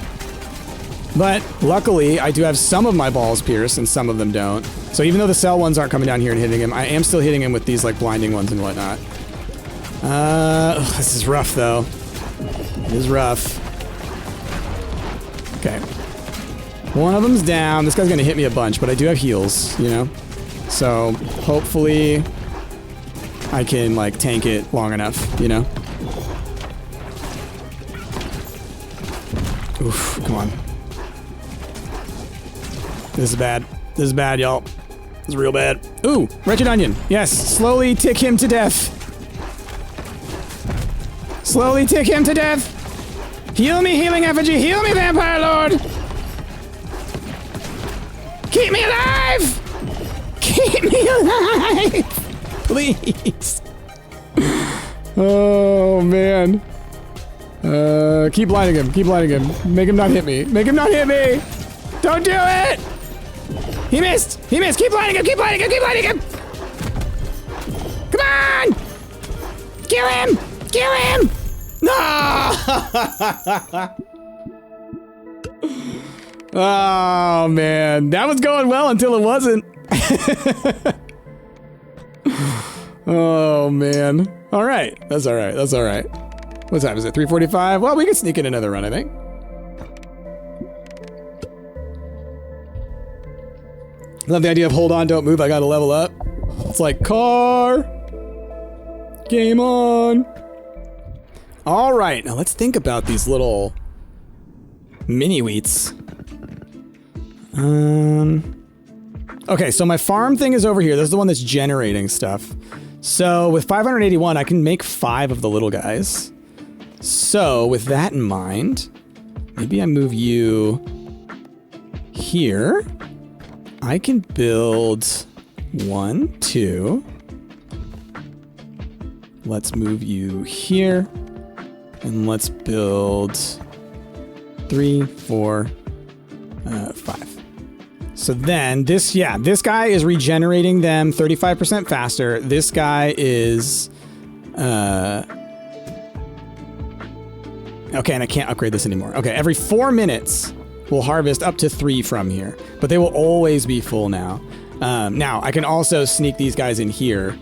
Speaker 1: But luckily, I do have some of my balls pierced and some of them don't. So even though the cell ones aren't coming down here and hitting him, I am still hitting him with these like blinding ones and whatnot. This is rough though. It is rough. Okay. One of them's down. This guy's gonna hit me a bunch, but I do have heals, you know? So hopefully I can like tank it long enough, you know? Oof, come on. This is bad. This is bad, y'all. This is real bad. Ooh, Wretched Onion. Yes, slowly tick him to death. Slowly tick him to death. Heal me, healing effigy. Heal me, vampire lord. Keep me alive. Keep me alive. Please. Oh, man. Keep blinding him. Keep blinding him. Make him not hit me. Make him not hit me. Don't do it. He missed. He missed. Keep blinding him. Keep blinding him. Keep blinding him. Come on. Kill him. Kill him. No. Oh, man. That was going well until it wasn't. Oh, man. All right. That's all right. That's all right. What time is it? 3:45? Well, we can sneak in another run, I think. Love the idea of hold on, don't move. I gotta level up. It's like car. Game on. All right. Now let's think about these little mini wheats. Okay, so my farm thing is over here. This is the one that's generating stuff. So with 581, I can make 5 of the little guys. So with that in mind, maybe I move you here. I can build 1, 2. Let's move you here. And let's build 3, 4, 5. So then this guy is regenerating them 35% faster. This guy is, okay, and I can't upgrade this anymore. Okay, every 4 minutes, we'll harvest up to 3 from here, but they will always be full now. Now, I can also sneak these guys in here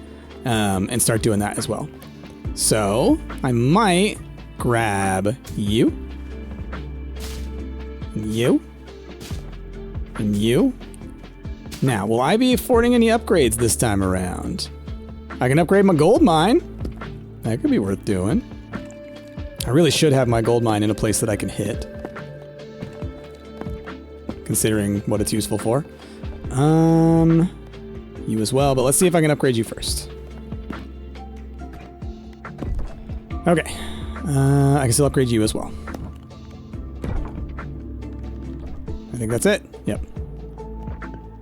Speaker 1: and start doing that as well. So I might grab you. And you. And you. Now, will I be affording any upgrades this time around? I can upgrade my gold mine. That could be worth doing. I really should have my gold mine in a place that I can hit. Considering what it's useful for. You as well, but let's see if I can upgrade you first. Okay. I can still upgrade you as well. I think that's it. Yep.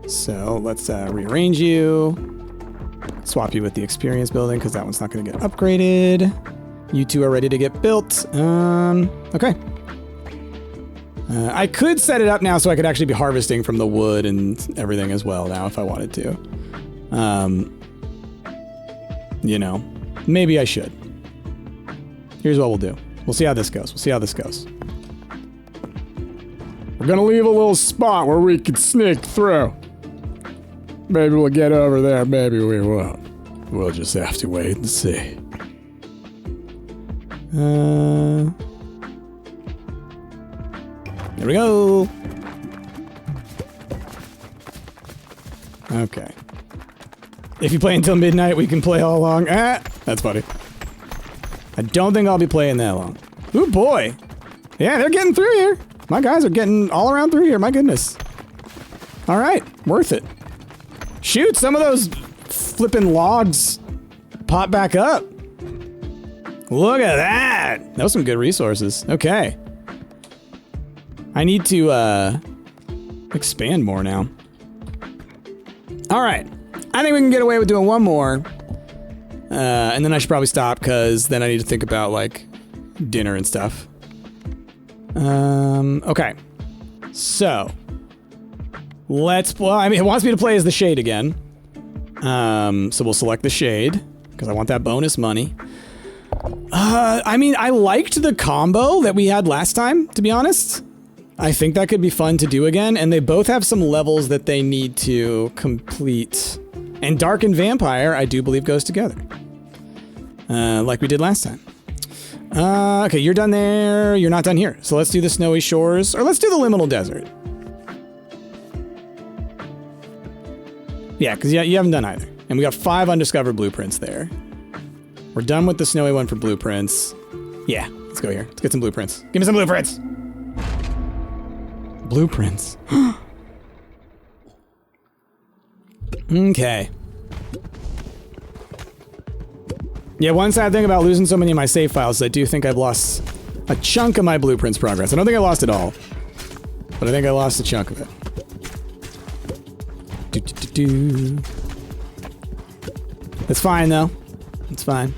Speaker 1: So let's rearrange you. Swap you with the experience building because that one's not going to get upgraded. You two are ready to get built. Okay. I could set it up now so I could actually be harvesting from the wood and everything as well now if I wanted to. You know, maybe I should. Here's what we'll do. We'll see how this goes. We'll see how this goes. We're gonna leave a little spot where we can sneak through. Maybe we'll get over there, maybe we won't. We'll just have to wait and see. There we go. Okay. If you play until midnight, we can play all along. Ah, that's funny. I don't think I'll be playing that long. Ooh, boy. Yeah, they're getting through here. My guys are getting all around through here. My goodness. All right. Worth it. Shoot, some of those flipping logs pop back up. Look at that. That was some good resources. Okay. I need to expand more now. All right. I think we can get away with doing one more. And then I should probably stop because then I need to think about like dinner and stuff. Okay. So well, I mean, it wants me to play as the shade again. So we'll select the shade because I want that bonus money. I mean, I liked the combo that we had last time, to be honest. I think that could be fun to do again, and they both have some levels that they need to complete. And Dark and Vampire, I do believe, goes together. Like we did last time. Okay, you're done there. You're not done here. So let's do the Snowy Shores, or let's do the Liminal Desert. Yeah, because you haven't done either. And we got 5 undiscovered blueprints there. We're done with the snowy one for blueprints. Yeah, let's go here. Let's get some blueprints. Give me some blueprints. Blueprints. Okay. Yeah, one sad thing about losing so many of my save files is I do think I've lost a chunk of my blueprints progress. I don't think I lost it all, but I think I lost a chunk of it. It's fine though. It's fine.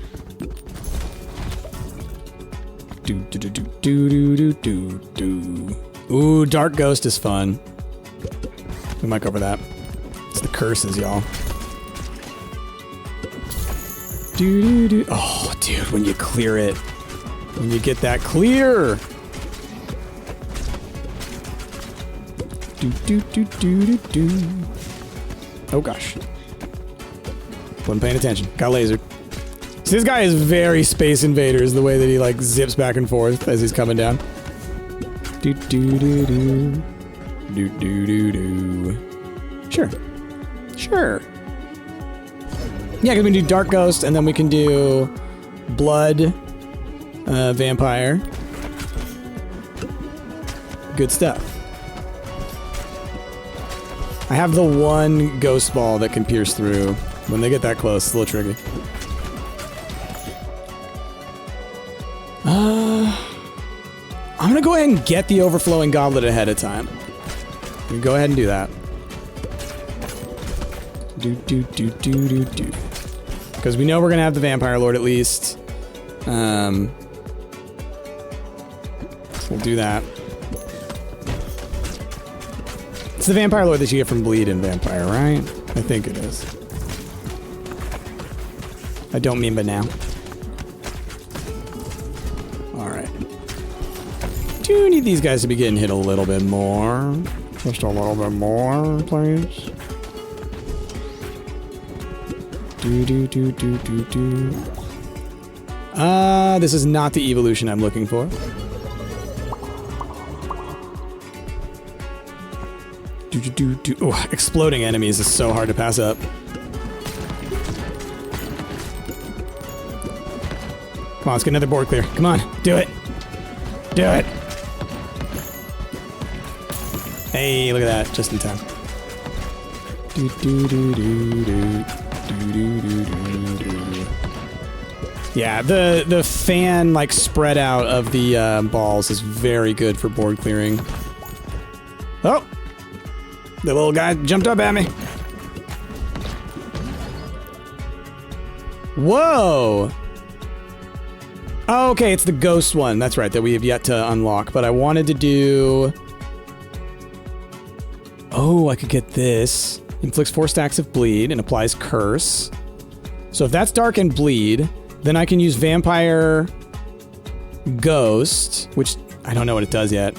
Speaker 1: Ooh, Dark Ghost is fun. We might go over that. It's the curses, y'all. Oh, dude, when you clear it. When you get that clear. Oh, gosh. Wasn't paying attention. Got lasered. So this guy is very Space Invaders, the way that he, like, zips back and forth as he's coming down. Sure. Sure. Yeah, because we can do Dark Ghost, and then we can do Blood Vampire. Good stuff. I have the one ghost ball that can pierce through. When they get that close, it's a little tricky. I'm gonna go ahead and get the Overflowing Goblet ahead of time. We can go ahead and do that. Because we know we're gonna have the Vampire Lord at least. So we'll do that. It's the Vampire Lord that you get from Bleed in Vampire, right? I think it is. I don't mean but now. Alright. Do need these guys to be getting hit a little bit more. Just a little bit more, please. This is not the evolution I'm looking for. Oh, exploding enemies is so hard to pass up. Come on, let's get another board clear. Come on, do it. Do it. Hey, look at that, just in time. Yeah, the fan like spread out of the balls is very good for board clearing. Oh, the little guy jumped up at me. Whoa. Oh, okay, it's the ghost one. That's right, that we have yet to unlock. But I wanted to do... Oh, I could get this. Inflicts 4 stacks of bleed and applies curse. So if that's dark and bleed, then I can use vampire ghost, which I don't know what it does yet.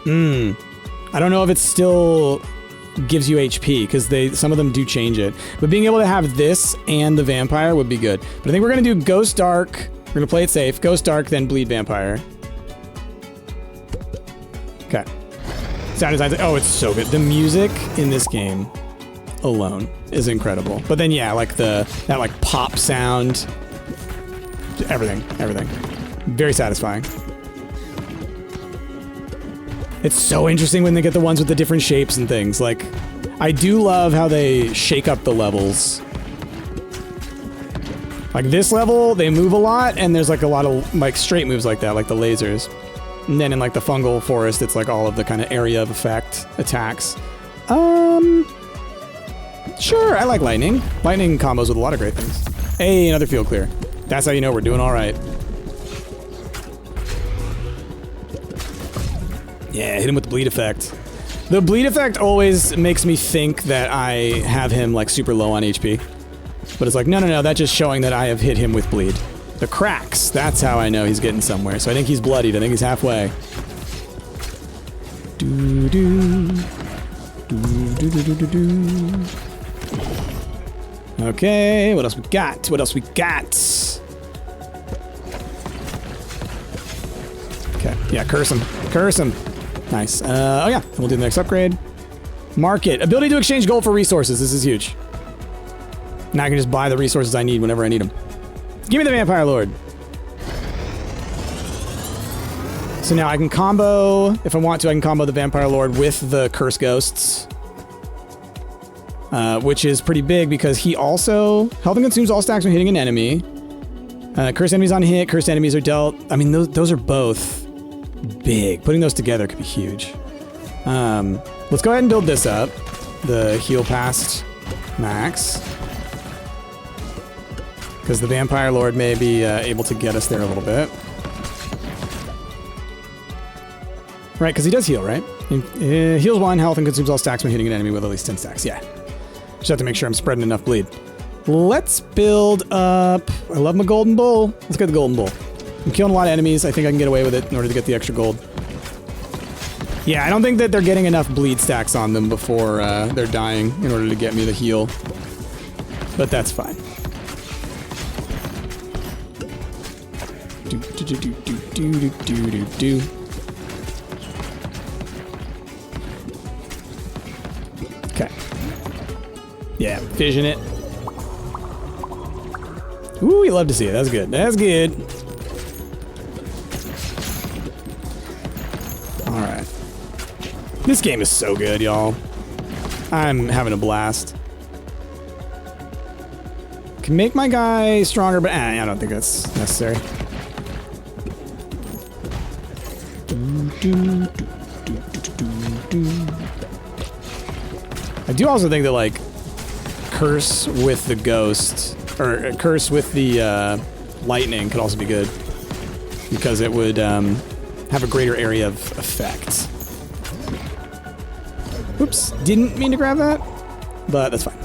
Speaker 1: I don't know if it still gives you HP, because some of them do change it. But being able to have this and the vampire would be good. But I think we're going to do ghost dark. We're going to play it safe. Ghost dark, then bleed vampire. Okay. Sound design. Oh, it's so good. The music in this game alone is incredible. But then, yeah, like that like pop sound. Everything. Very satisfying. It's so interesting when they get the ones with the different shapes and things. Like, I do love how they shake up the levels. Like this level, they move a lot, and there's like a lot of like straight moves like that, like the lasers. And then in like the fungal forest, it's like all of the kind of area of effect attacks. Sure, I like lightning. Lightning combos with a lot of great things. Hey, another field clear. That's how you know we're doing all right. Yeah, hit him with the bleed effect. The bleed effect always makes me think that I have him like super low on HP. But it's like, no, that's just showing that I have hit him with bleed. The cracks, that's how I know he's getting somewhere. So I think he's bloodied, I think he's halfway. Okay, what else we got? Okay, yeah, curse him. Nice. Oh yeah, we'll do the next upgrade. Market. Ability to exchange gold for resources. This is huge. Now I can just buy the resources I need whenever I need them. Give me the Vampire Lord. So now I can combo, if I want to, I can combo the Vampire Lord with the Curse Ghosts. Which is pretty big because he also health and consumes all stacks when hitting an enemy. Cursed enemies on hit, cursed enemies are dealt. I mean, those are both big. Putting those together could be huge. Let's go ahead and build this up. The heal past max. Because the Vampire Lord may be able to get us there a little bit. Right, because he does heal, right? He heals 1 health and consumes all stacks when hitting an enemy with at least 10 stacks. Yeah. Just have to make sure I'm spreading enough bleed. Let's build up... I love my golden bull. Let's get the golden bull. I'm killing a lot of enemies. I think I can get away with it in order to get the extra gold. Yeah, I don't think that they're getting enough bleed stacks on them before they're dying in order to get me the heal. But that's fine. Okay. Yeah, fission it. Ooh, you love to see it. That's good. That's good. Alright. This game is so good, y'all. I'm having a blast. Can make my guy stronger, but I don't think that's necessary. I do also think that, like, curse with the ghost, or curse with the lightning could also be good. Because it would have a greater area of effect. Oops, didn't mean to grab that, but that's fine.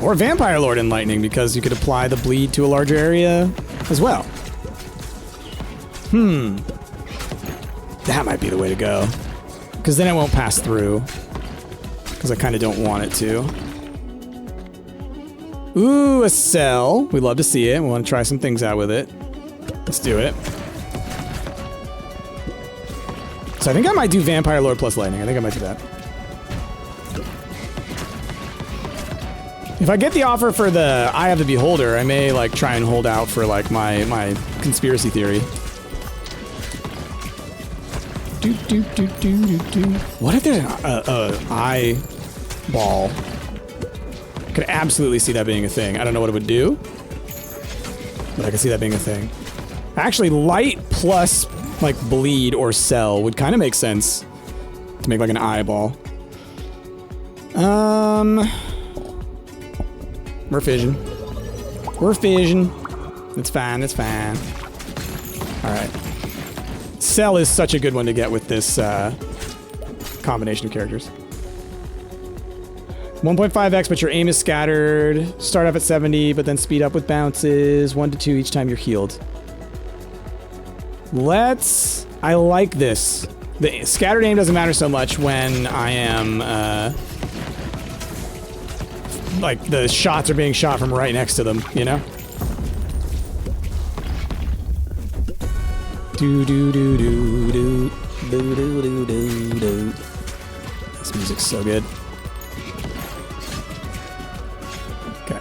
Speaker 1: Or Vampire Lord and Lightning, because you could apply the bleed to a larger area as well. That might be the way to go. Because then it won't pass through. Because I kind of don't want it to. Ooh, a cell. We love to see it. We want to try some things out with it. Let's do it. So I think I might do Vampire Lord plus Lightning. I think I might do that. If I get the offer for the Eye of the Beholder, I may like try and hold out for like my conspiracy theory. What if there's an eyeball? I could absolutely see that being a thing. I don't know what it would do, but I can see that being a thing. Actually, light plus like bleed or cell would kind of make sense to make like an eyeball. We're fission. We're fission. It's fine. It's fine. All right. Cell is such a good one to get with this combination of characters. 1.5x, but your aim is scattered. Start off at 70, but then speed up with bounces. 1 to 2 each time you're healed. I like this. The scattered aim doesn't matter so much when I am, like, the shots are being shot from right next to them, you know? Do-do-do-do-do. Do-do-do-do-do. This music's so good. Okay.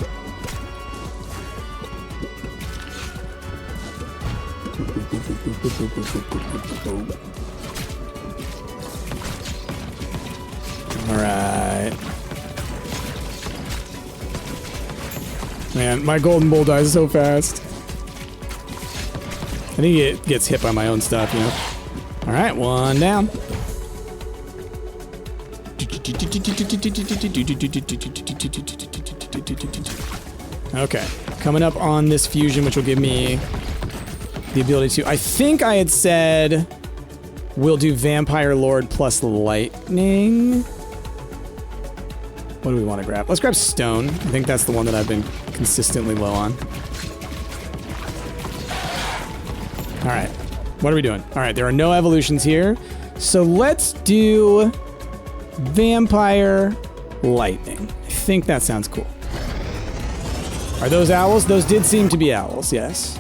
Speaker 1: Alright. Man, my golden bull dies so fast. I think it gets hit by my own stuff, you know? Alright, one down. Okay, coming up on this fusion, which will give me the ability to... I think I had said we'll do Vampire Lord plus Lightning. What do we want to grab? Let's grab Stone. I think that's the one that I've been consistently low on. Alright, what are we doing? Alright, there are no evolutions here. So let's do Vampire Lightning. I think that sounds cool. Are those owls? Those did seem to be owls, yes.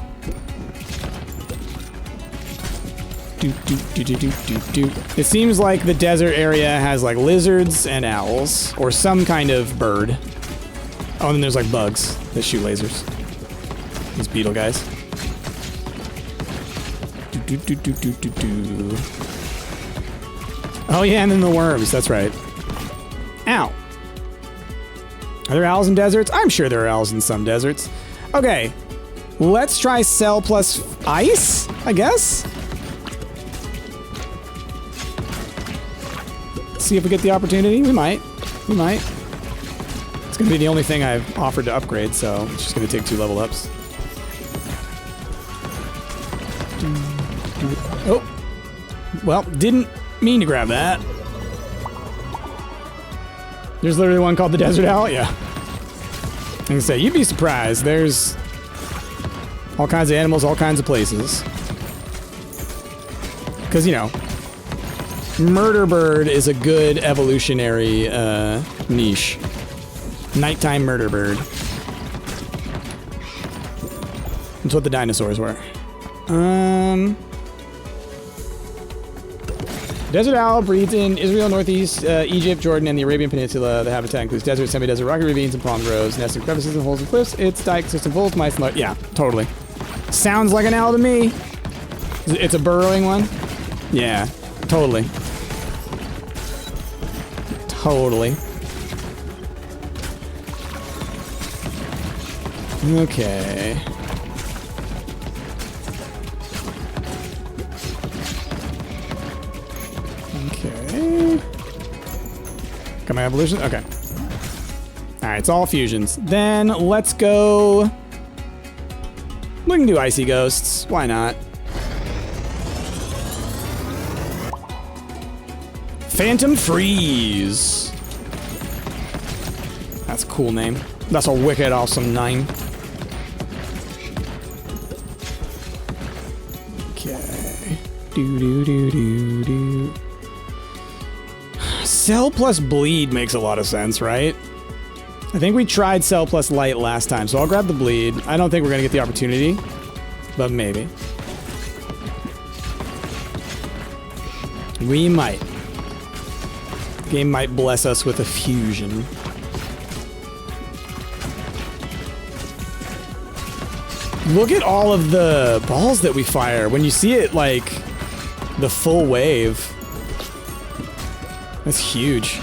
Speaker 1: It seems like the desert area has like lizards and owls, or some kind of bird. Oh, and then there's like bugs that shoot lasers. These beetle guys. Oh yeah, and then the worms, that's right. Ow. Are there owls in deserts? I'm sure there are owls in some deserts. Okay, let's try cell plus ice, I guess? See if we get the opportunity. We might. We might. It's gonna be the only thing I've offered to upgrade, so it's just gonna take 2 level ups. Oh. Well, didn't mean to grab that. There's literally one called the Desert Owl? Yeah. I can say, you'd be surprised. There's all kinds of animals, all kinds of places. Because, you know, Murder Bird is a good evolutionary niche. Nighttime Murder Bird. That's what the dinosaurs were. Desert owl breeds in Israel, Northeast, Egypt, Jordan, and the Arabian Peninsula. The habitat includes desert, semi-desert, rocky ravines, and palm groves, nests in crevices and holes in cliffs. Its diet consists of wolves, mice, and yeah, totally. Sounds like an owl to me. It's a burrowing one? Yeah, totally. Totally. Okay. Got my evolution? Okay. Alright, it's all fusions. Then let's go... We can do Icy Ghosts. Why not? Phantom Freeze. That's a cool name. That's a wicked awesome name. Okay. Do. Cell plus bleed makes a lot of sense, right? I think we tried cell plus light last time, so I'll grab the bleed. I don't think we're gonna get the opportunity, but maybe. We might. Game might bless us with a fusion. Look at all of the balls that we fire. When you see it, like, the full wave. That's huge.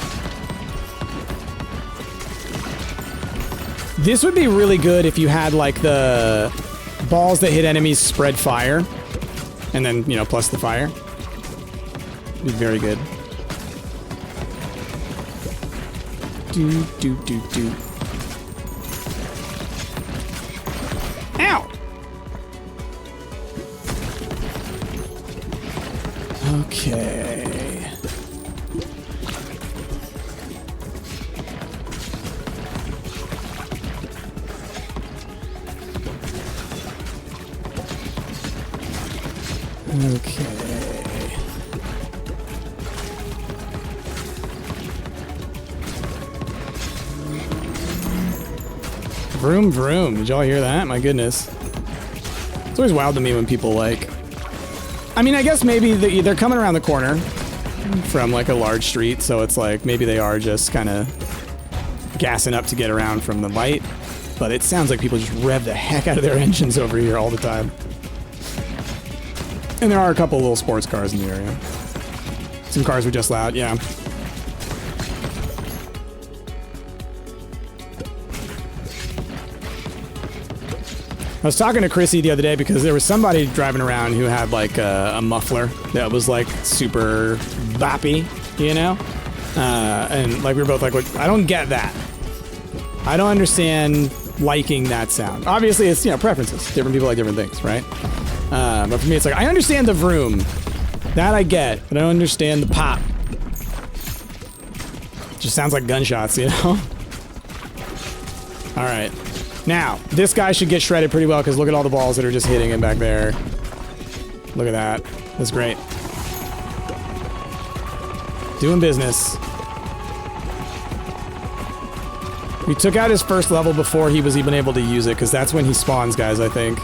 Speaker 1: This would be really good if you had, like, the balls that hit enemies spread fire. And then, you know, plus the fire. It'd be very good. Do, do, do, do. Ow! Okay. Okay. Vroom vroom. Did y'all hear that? My goodness. It's always wild to me when people like... I mean, I guess maybe they're coming around the corner from like a large street, so it's like maybe they are just kind of gassing up to get around from the light. But it sounds like people just rev the heck out of their engines over here all the time. And there are a couple little sports cars in the area. Some cars were just loud, yeah. I was talking to Chrissy the other day because there was somebody driving around who had like a muffler that was like super boppy, you know? And like we were both like, I don't get that. I don't understand liking that sound. Obviously it's, you know, preferences. Different people like different things, right? But for me, it's like, I understand the vroom. That I get, but I don't understand the pop. Just sounds like gunshots, you know? Alright. Now, this guy should get shredded pretty well, because look at all the balls that are just hitting him back there. Look at that. That's great. Doing business. We took out his first level before he was even able to use it, because that's when he spawns, guys, I think.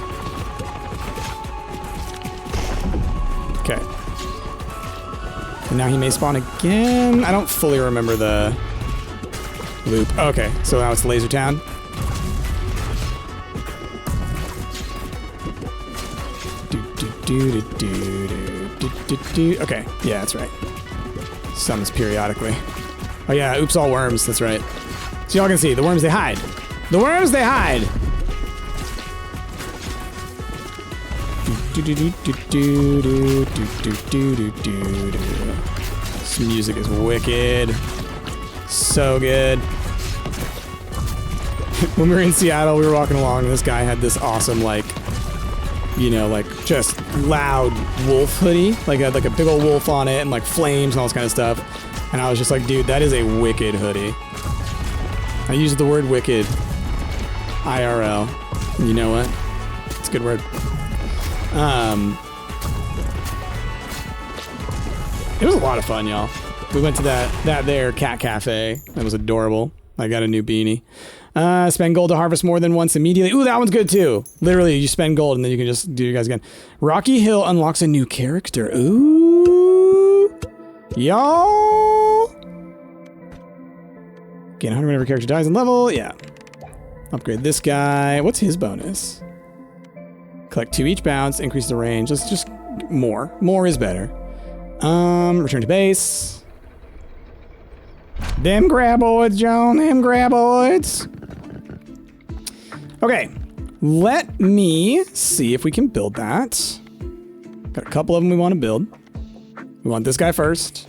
Speaker 1: Okay. And now he may spawn again. I don't fully remember the loop. Okay, so now it's Laser Town. Okay, yeah, that's right. Summons periodically. Oh yeah, oops all worms, that's right. So y'all can see, the worms they hide. The worms they hide! This music is wicked. So good. When we were in Seattle, we were walking along and this guy had this awesome, like, you know, like, just loud wolf hoodie. Like, had like a big old wolf on it and like flames and all this kind of stuff. And I was just like, dude, that is a wicked hoodie. I used the word wicked. IRL. You know what? It's a good word. It was a lot of fun, y'all. We went to that there cat cafe. That was adorable. I got a new beanie. Spend gold to harvest more than once immediately. Ooh, that one's good too. Literally, you spend gold and then you can just do you guys again. Rocky Hill unlocks a new character. Ooh. Y'all. Gain 100 whenever character dies in level. Yeah. Upgrade this guy. What's his bonus? Collect 2 each bounce. Increase the range. Let's just more. More is better. Return to base. Them graboids, John. Them graboids. Okay. Let me see if we can build that. Got a couple of them we want to build. We want this guy first.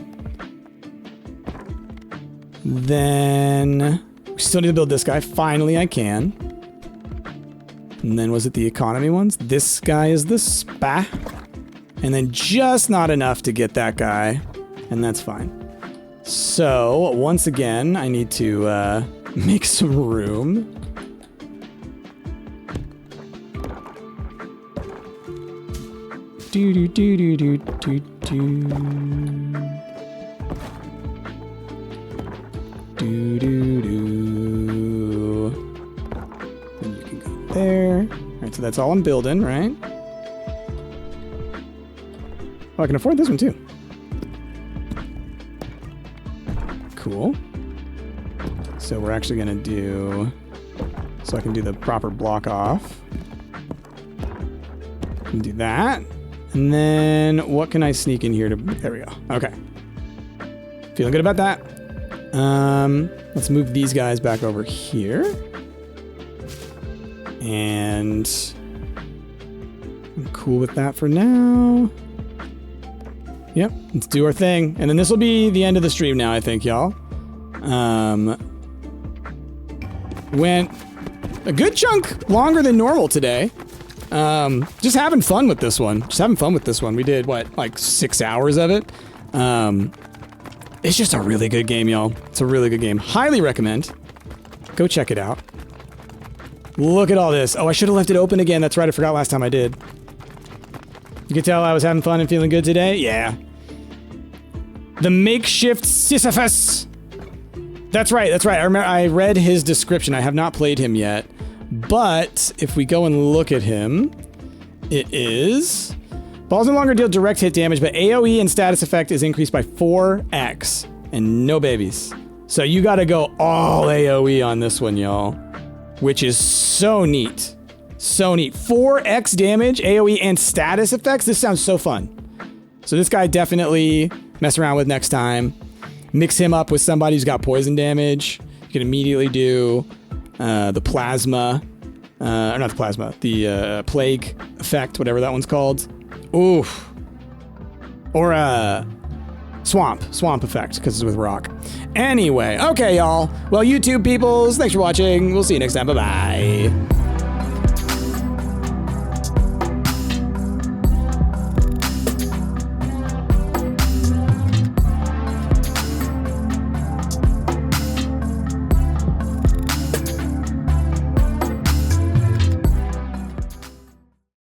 Speaker 1: Then we still need to build this guy. Finally, I can. And then was it the economy ones? This guy is the spa. And then just not enough to get that guy. And that's fine. So, once again, I need to make some room. Do do do do do do do. Do do do. So that's all I'm building, right? Oh, I can afford this one too. Cool. So we're actually going to do... So I can do the proper block off. And do that. And then what can I sneak in here to... There we go. Okay. Feeling good about that. Let's move these guys back over here. And I'm cool with that for now. Yep, let's do our thing. And then this will be the end of the stream now, I think, y'all. Went a good chunk longer than normal today. Just having fun with this one. We did, what, like 6 hours of it? It's just a really good game, y'all. It's a really good game. Highly recommend. Go check it out. Look at all this. Oh, I should have left it open again. That's right, I forgot last time I did. You can tell I was having fun and feeling good today? Yeah. The makeshift Sisyphus. That's right. I remember I read his description. I have not played him yet. But if we go and look at him, it is... Balls no longer deal direct hit damage, but AoE and status effect is increased by 4x. And no babies. So you gotta go all AoE on this one, y'all. Which is so neat. So neat. 4x damage, AoE, and status effects. This sounds so fun. So this guy definitely mess around with next time. Mix him up with somebody who's got poison damage. You can immediately do the plasma. Or not the plasma. The plague effect, whatever that one's called. Oof. Or swamp effect, because it's with rock. Anyway, okay, y'all. Well, YouTube peoples, thanks for watching. We'll see you next time. Bye-bye.